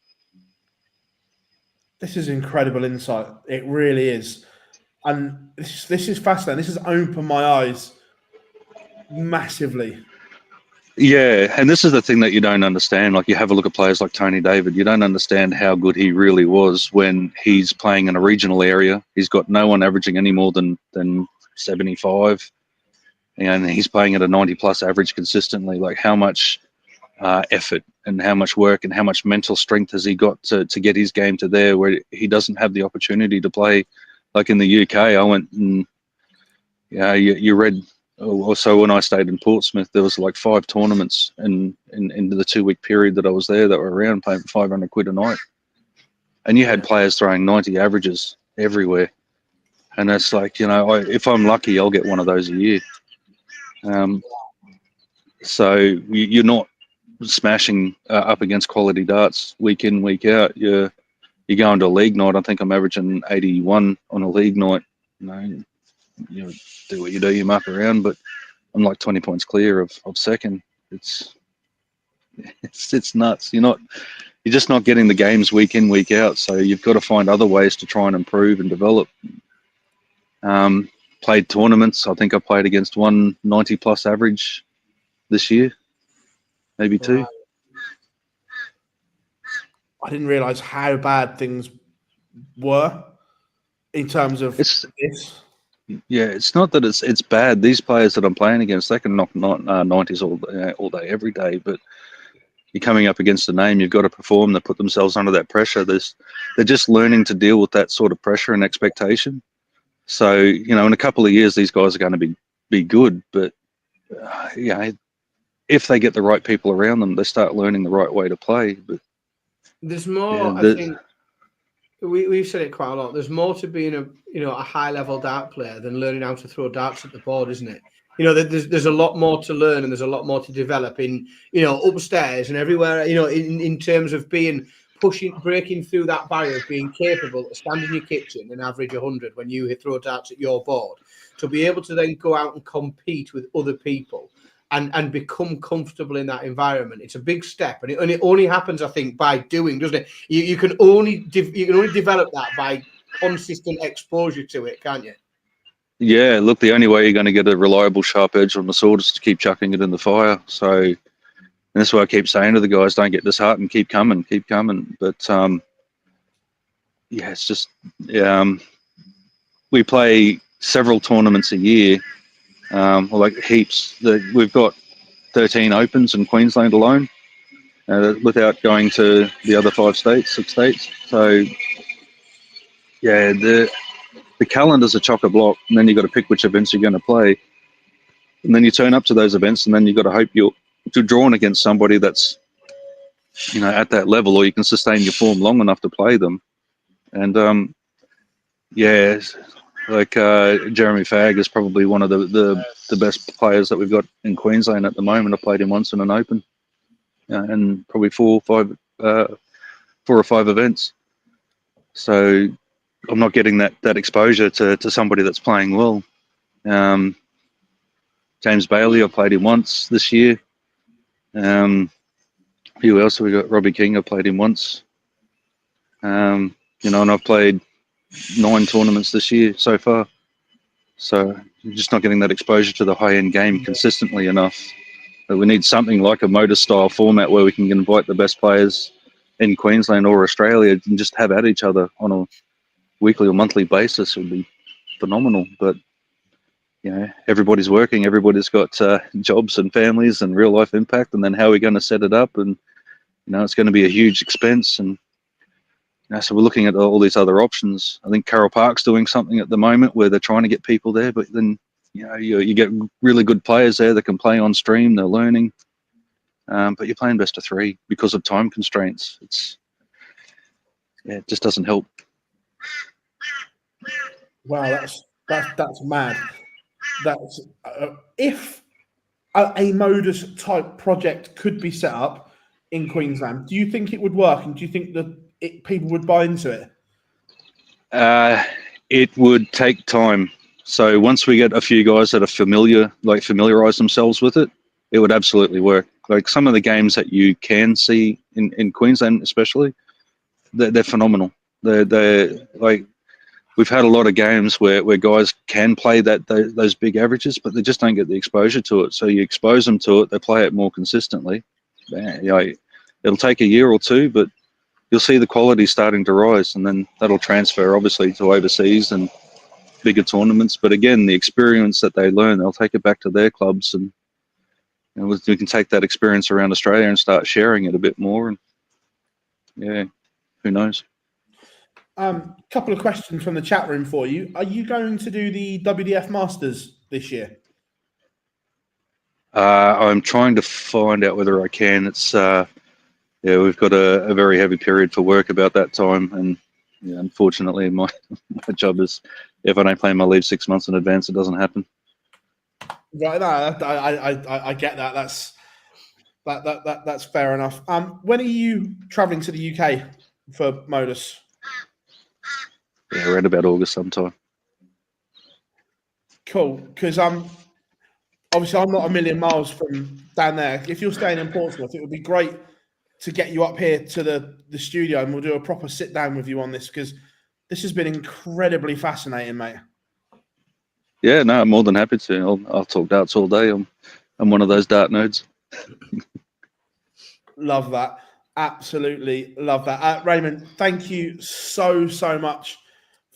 This is incredible insight. It really is. And this is fascinating. This has opened my eyes massively. Yeah, and this is the thing that you don't understand. Like, you have a look at players like Tony David, you don't understand how good he really was when he's playing in a regional area. He's got no one averaging any more than 75, and he's playing at a 90+ average consistently. Like, how much effort and how much work and how much mental strength has he got to get his game to there, where he doesn't have the opportunity to play. Like in the UK, I went and you read. Also, when I stayed in Portsmouth, there was like 5 tournaments in the 2-week period that I was there that were around, paying for £500 a night, and you had players throwing 90 averages everywhere. And it's like, if I'm lucky, I'll get one of those a year. So you're not smashing up against quality darts week in, week out. You're going to a league night. I think I'm averaging 81 on a league night. You do what you do, you muck around, but I'm like 20 points clear of second. It's nuts. You're just not getting the games week in, week out. So you've got to find other ways to try and improve and develop. Played tournaments. I think I played against one 90+ average this year, maybe 2. I didn't realize how bad things were in terms of this. Yeah, it's not that it's bad. These players that I'm playing against, they can knock 90s all day, every day. But you're coming up against a name, you've got to perform. They put themselves under that pressure. They're just learning to deal with that sort of pressure and expectation. So, in a couple of years, these guys are going to be good. But if they get the right people around them, they start learning the right way to play. But there's more. I think we've said it quite a lot. There's more to being a high-level dart player than learning how to throw darts at the board, isn't it? There's a lot more to learn, and there's a lot more to develop in upstairs and everywhere. In terms of breaking through that barrier of being capable to stand in your kitchen and average 100 when you throw darts at your board, to be able to then go out and compete with other people and become comfortable in that environment. It's a big step, and it only happens, I think, by doing, doesn't it? You can only develop that by consistent exposure to it, can't you? Yeah, look, the only way you're going to get a reliable sharp edge on the sword is to keep chucking it in the fire. So that's why I keep saying to the guys, don't get disheartened, keep coming. But it's just we play several tournaments a year. Like heaps. We've got 13 opens in Queensland alone, without going to the other 6 states. So, the calendar's a chock-a-block, and then you've got to pick which events you're going to play. And then you turn up to those events, and then you've got to hope you're drawn against somebody that's, at that level, or you can sustain your form long enough to play them. And, like Jeremy Fagg is probably one of the best players that we've got in Queensland at the moment. I played him once in an open, and probably 4 or 5 events. So I'm not getting that exposure to somebody that's playing well. James Bailey, I played him once this year. Who else have we got? Robbie King, I played him once. And I've played 9 tournaments this year so far. So you're just not getting that exposure to the high-end game consistently enough. But we need something like a motor-style format where we can invite the best players in Queensland or Australia and just have at each other on a weekly or monthly basis. Would be phenomenal. But everybody's working, everybody's got jobs and families and real life impact, and then how are we going to set it up? And it's going to be a huge expense, and so we're looking at all these other options. I think Carroll Park's doing something at the moment where they're trying to get people there, but then you get really good players there that can play on stream, they're learning, but you're playing best of 3 because of time constraints. It just doesn't help. Wow, that's mad. That's if a Modus type project could be set up in Queensland, do you think it would work, and do you think that people would buy into it? It would take time. So once we get a few guys that are familiarize themselves with it, it would absolutely work. Like some of the games that you can see in Queensland, especially, they're phenomenal. They're like, we've had a lot of games where guys can play those big averages, but they just don't get the exposure to it. So you expose them to it, they play it more consistently. It'll take a year or 2, but you'll see the quality starting to rise, and then that'll transfer obviously to overseas and bigger tournaments. But again, the experience that they learn, they'll take it back to their clubs, and we can take that experience around Australia and start sharing it a bit more. And who knows? Couple of questions from the chat room for you. Are you going to do the WDF Masters this year? I'm trying to find out whether I can. It's we've got a very heavy period for work about that time, and unfortunately my job is, if I don't plan my leave 6 months in advance, it doesn't happen. Right, no, I get that. That's fair enough. When are you travelling to the UK for Modus? Around about August sometime. Cool, because obviously I'm not a million miles from down there. If you're staying in Portsmouth, it would be great to get you up here to the studio, and we'll do a proper sit down with you on this, because this has been incredibly fascinating, mate. Yeah, no, I'm more than happy to. I'll talk darts all day. I'm one of those dart nerds. Love that. Absolutely love that. Raymond, thank you so much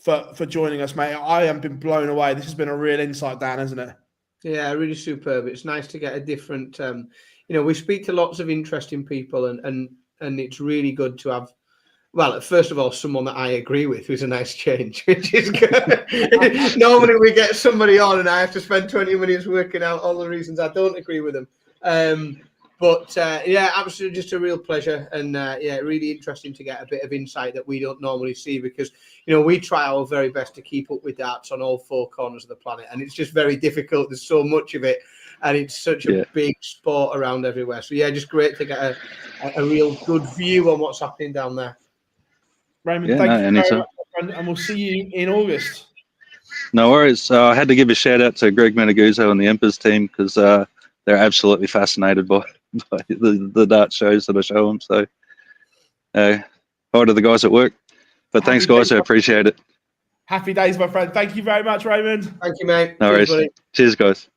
for joining us, mate. I have been blown away. This has been a real insight, Dan, hasn't it? Yeah, really superb. It's nice to get a different, we speak to lots of interesting people, and it's really good to have, well, first of all, someone that I agree with, who's a nice change, which is good. Normally we get somebody on and I have to spend 20 minutes working out all the reasons I don't agree with them. But absolutely, just a real pleasure, and really interesting to get a bit of insight that we don't normally see, because we try our very best to keep up with darts on all 4 corners of the planet, and it's just very difficult. There's so much of it, and it's such a big sport around everywhere. So just great to get a real good view on what's happening down there. Raymond, thank you very much, and we'll see you in August. No worries. I had to give a shout out to Greg Meneguzzo and the Emperors team, because they're absolutely fascinated by the dart shows that I show them. So, hi to the guys at work. But thanks, guys. I appreciate it. Happy days, my friend. Thank you very much, Raymond. Thank you, mate. No worries. Buddy. Cheers, guys.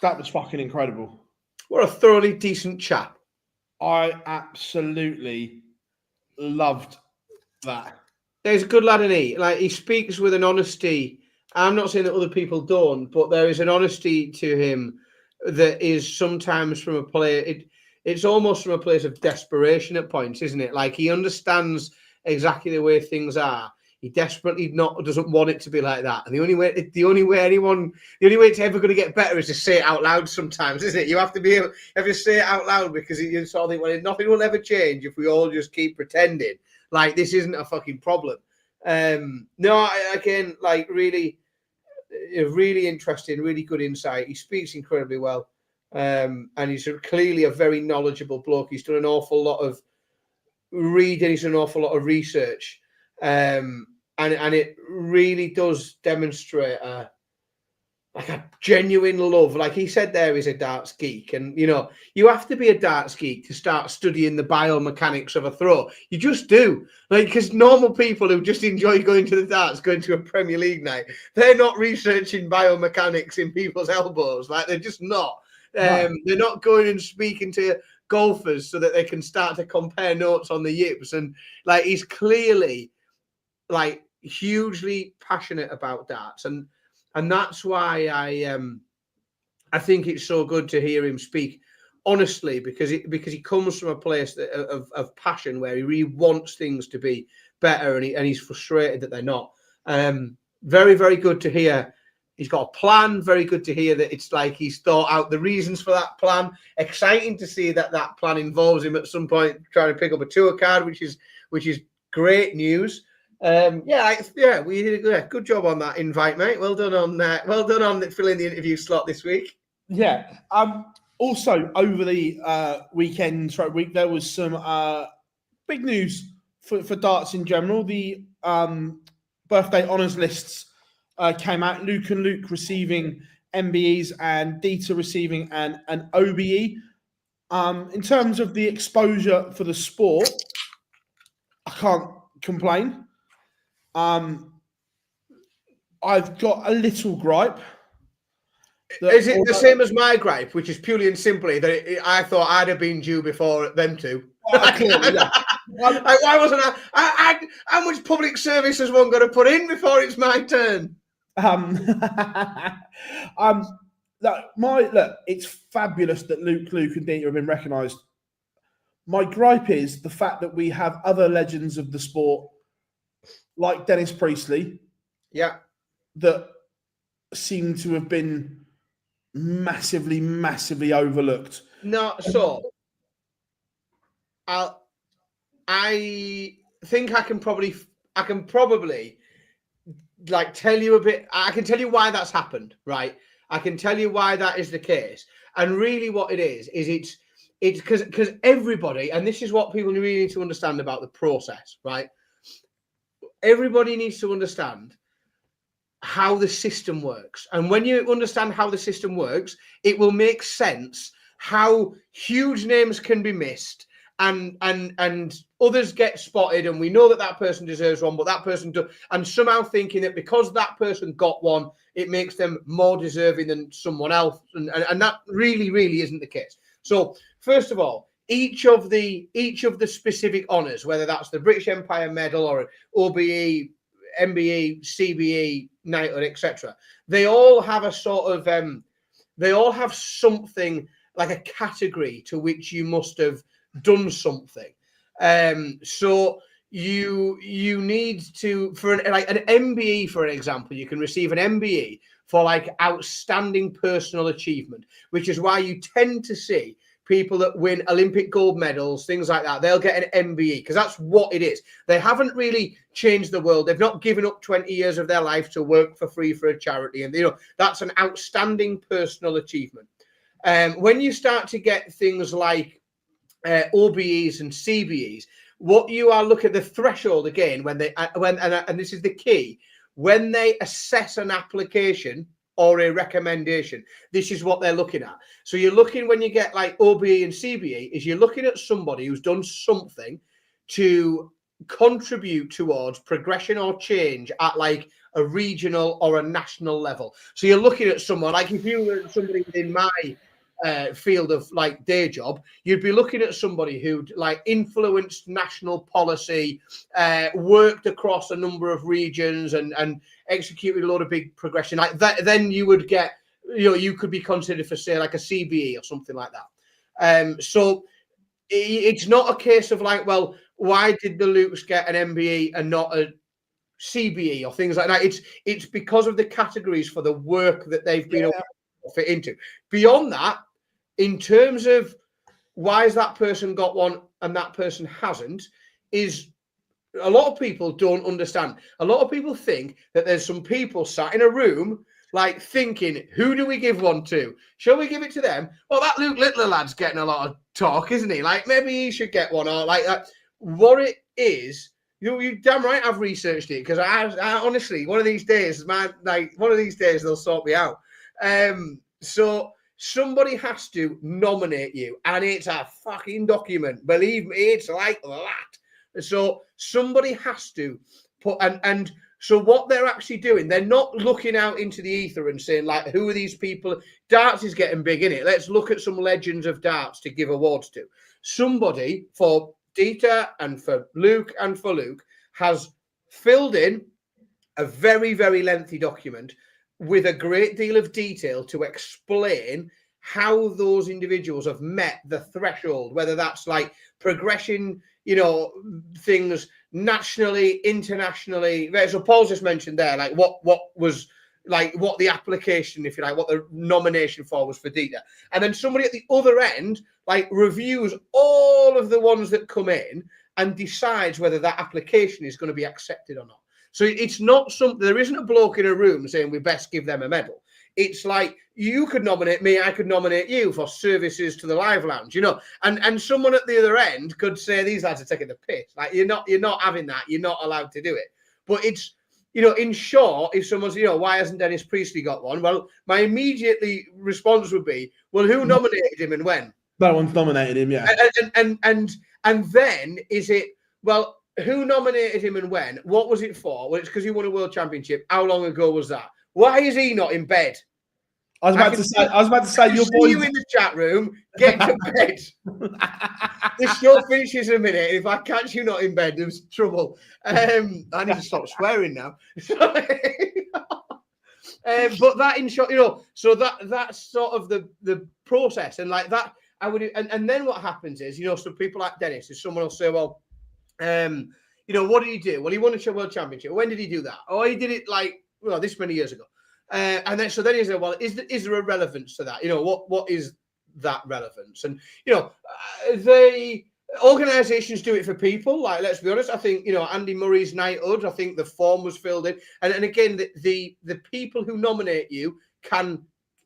That was fucking incredible. What a thoroughly decent chap. I absolutely loved that. He's a good lad, isn't he? Like, he speaks with an honesty. I'm not saying that other people don't, but there is an honesty to him that is sometimes from a place. It's almost from a place of desperation at points, isn't it? Like, he understands exactly the way things are. He desperately doesn't want it to be like that. And the only way it's ever going to get better is to say it out loud sometimes, isn't it? You have to be able to say it out loud, because you sort of think, well, nothing will ever change if we all just keep pretending like this isn't a fucking problem. Really interesting, really good insight. He speaks incredibly well. And he's clearly a very knowledgeable bloke. He's done an awful lot of reading. He's done an awful lot of research. And it really does demonstrate like a genuine love. Like he said, there is a darts geek, and you know, you have to be a darts geek to start studying the biomechanics of a throw. You just do, like, because normal people who just enjoy going to the darts, going to a Premier League night, they're not researching biomechanics in people's elbows. Like, they're just not. They're not going and speaking to golfers so that they can start to compare notes on the yips. And like, he's clearly like hugely passionate about darts, and that's why I think it's so good to hear him speak honestly, because he comes from a place of passion where he really wants things to be better, and he's frustrated that they're not. Very, very good to hear. He's got a plan. Very good to hear that it's like he's thought out the reasons for that plan. Exciting to see that plan involves him at some point trying to pick up a tour card, which is great news. We did a good job on that invite, mate. Well done on that. Well done on filling the interview slot this week. Yeah. Also, over the weekend, there was some big news for darts in general. The birthday honours lists came out. Luke and Luke receiving MBEs and Dieter receiving an OBE. In terms of the exposure for the sport, I can't complain. I've got a little gripe. Is it the same as my gripe, which is purely and simply that I thought I'd have been due before them two? Clearly, yeah. Why wasn't I? How much public service has one got to put in before it's my turn? It's fabulous that Luke and Dieter have been recognised. My gripe is the fact that we have other legends of the sport, like Dennis Priestley, that seem to have been massively, massively overlooked. No, so I think I can probably like tell you a bit. I can tell you why that's happened, right? I can tell you why that is the case, and really what it is it's because everybody, and this is what people really need to understand about the process, right? Everybody needs to understand how the system works. And when you understand how the system works, it will make sense how huge names can be missed and others get spotted, and we know that person deserves one, but that person does, and somehow thinking that because that person got one, it makes them more deserving than someone else. And that really, really isn't the case. So first of all, each of the specific honours, whether that's the British Empire Medal or an OBE, MBE, CBE, knighthood, etc., they all have a sort of they all have something like a category to which you must have done something. So you need to, for an MBE, for example, you can receive an MBE for like outstanding personal achievement, which is why you tend to see people that win Olympic gold medals, things like that, they'll get an MBE because that's what it is. They haven't really changed the world. They've not given up 20 years of their life to work for free for a charity. And, that's an outstanding personal achievement. When you start to get things like OBEs and CBEs, what you are looking at the threshold again, and this is the key, when they assess an application or a recommendation, this is what they're looking at. So you're looking, when you get like OBE and CBE, is you're looking at somebody who's done something to contribute towards progression or change at like a regional or a national level. So you're looking at someone like, if you were somebody in my field of like day job, you'd be looking at somebody who'd like influenced national policy, worked across a number of regions and executed a lot of big progression like that. Then you would get, you could be considered for, say, like a CBE or something like that. So it's not a case of like, well, why did the Lukes get an MBE and not a CBE or things like that? It's because of the categories for the work that they've been able to fit into. Beyond that, in terms of why has that person got one and that person hasn't, is a lot of people don't understand. A lot of people think that there's some people sat in a room like thinking, who do we give one to? Shall we give it to them? Well, that Luke Littler lad's getting a lot of talk, isn't he? Like, maybe he should get one, or like that. What it is, you damn right I've researched it, because I honestly, one of these days they'll sort me out. So somebody has to nominate you, and it's a fucking document. Believe me, it's like that. So somebody has to put and so what they're actually doing, they're not looking out into the ether and saying, like, who are these people? Darts is getting big, innit? Let's look at some legends of darts to give awards to. Somebody for Dieter and for Luke has filled in a very, very lengthy document with a great deal of detail to explain how those individuals have met the threshold, whether that's like progression, things nationally, internationally. So Paul's just mentioned there, like what was like what the application, if you like, what the nomination for was for Dieter. And then somebody at the other end, like, reviews all of the ones that come in and decides whether that application is going to be accepted or not. So it's not there isn't a bloke in a room saying we best give them a medal. It's like, you could nominate me, I could nominate you for services to the Live Lounge, and someone at the other end could say these lads are taking the piss. Like, you're not having that. You're not allowed to do it. But it's, in short, if someone's, why hasn't Dennis Priestley got one? Well, my immediately response would be, well, who nominated him and when? No one's nominated him, yeah. And then is it, well, who nominated him and when? What was it for? Well, it's because he won a world championship. How long ago was that? Why is he not in bed? I was about to say, your boy. You in the chat room. Get to bed. This show finishes in a minute. If I catch you not in bed, there's trouble. I need to stop swearing now. But that, in short, so that's sort of the process, and like that, I would, and then what happens is, so people like Dennis, if someone will say, well, what did he do? Well, he won a world championship. When did he do that? Oh, he did it this many years ago. And then he said, well, is there a relevance to that? What is that relevance? And, the organisations do it for people. Like, let's be honest, I think, Andy Murray's knighthood, I think the form was filled in. And again, the people who nominate you can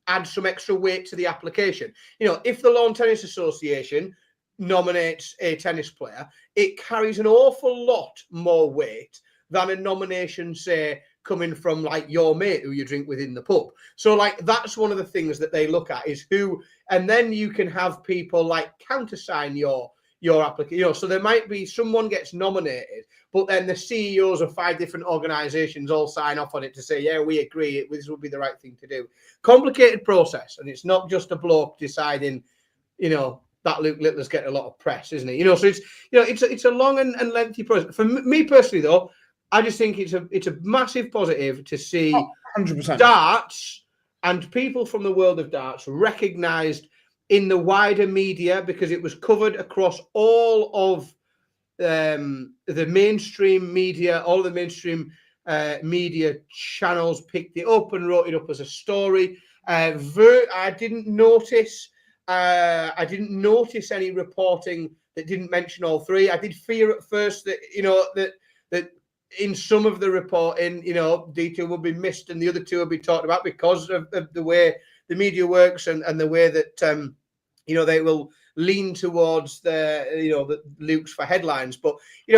add some extra weight to the application. If the Lawn Tennis Association nominates a tennis player, it carries an awful lot more weight than a nomination, say, coming from like your mate who you drink with in the pub. So like, that's one of the things that they look at is who, and then you can have people like countersign your application. So there might be someone gets nominated, but then the CEOs of 5 different organizations all sign off on it to say, yeah, we agree, this would be the right thing to do. Complicated process. And it's not just a bloke deciding, that Luke Littler's getting a lot of press, isn't it? So it's a long and lengthy process. For me personally, though, I just think it's a massive positive to see 100%. darts and people from the world of darts recognised in the wider media, because it was covered across all of the mainstream media. All the mainstream media channels picked it up and wrote it up as a story. I didn't notice any reporting that didn't mention all 3. I did fear at first that that in some of the reporting, Dieter would be missed and the other 2 would be talked about because of the way the media works and the way that they will lean towards the Luke's for headlines. But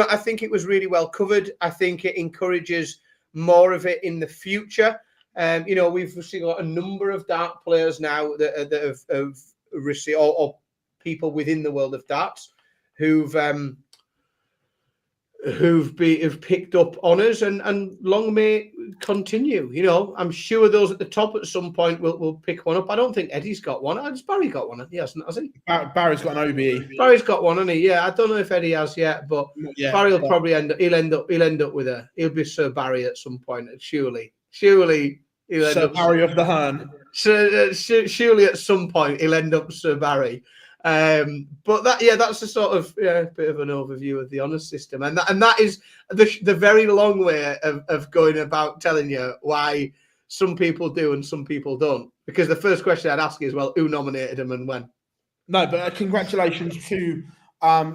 I think it was really well covered. I think it encourages more of it in the future. We've seen a number of dart players now that have received, or people within the world of darts who've picked up honours, and long may continue. I'm sure those at the top at some point will pick one up. I don't think Eddie's got one. Has Barry got one? He hasn't, has he? Barry's got an OBE. Barry's got one, hasn't he? Yeah, I don't know if Eddie has yet, but Barry will probably end up with he'll be Sir Barry at some point. Surely he'll end Sir up Barry of the Herne. Surely at some point he'll end up Sir Barry. But that's a sort of bit of an overview of the honours system, and that is the very long way of going about telling you why some people do and some people don't. Because the first question I'd ask is, well, who nominated him and when? No, but congratulations to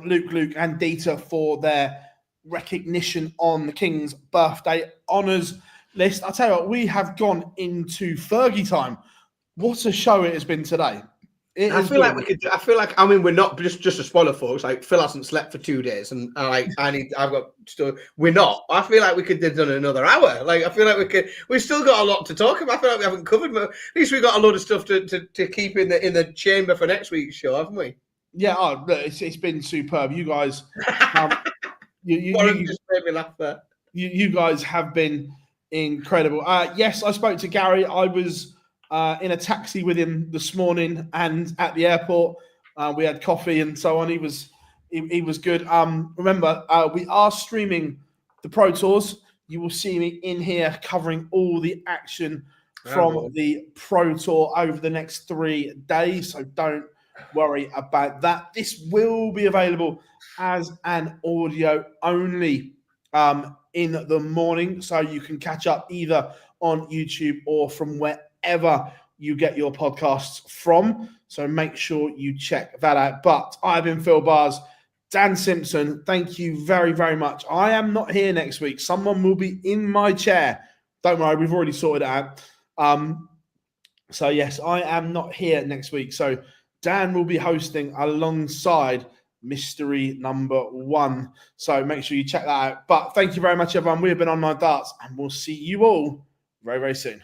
Luke and Dieter for their recognition on the King's birthday honours list. I'll tell you what, we have gone into Fergie time. What a show it has been today. I feel like we could. I feel like we're not just a spoiler, folks. Like Phil hasn't slept for 2 days, and I've got still. We're not. I feel like we could have done another hour. Like I feel like we could. We've still got a lot to talk about. I feel like we haven't covered. At least we've got a lot of stuff to keep in the chamber for next week's show, haven't we? Yeah. Oh, look, it's been superb. You guys. You just made me laugh there. You guys have been incredible. Yes, I spoke to Gary. I was in a taxi with him this morning and at the airport. We had coffee and so on. He was good. Remember, we are streaming the Pro Tours. You will see me in here covering all the action from the Pro Tour over the next 3 days. So don't worry about that. This will be available as an audio only in the morning. So you can catch up either on YouTube or from wherever you get your podcasts from. So make sure you check that out. But I've been Phil Bars, Dan Simpson. Thank you very, very much. I am not here next week. Someone will be in my chair. Don't worry, we've already sorted it out. So yes, I am not here next week. So Dan will be hosting alongside mystery number 1. So make sure you check that out. But thank you very much, everyone. We've been On My Darts, and we'll see you all very, very soon.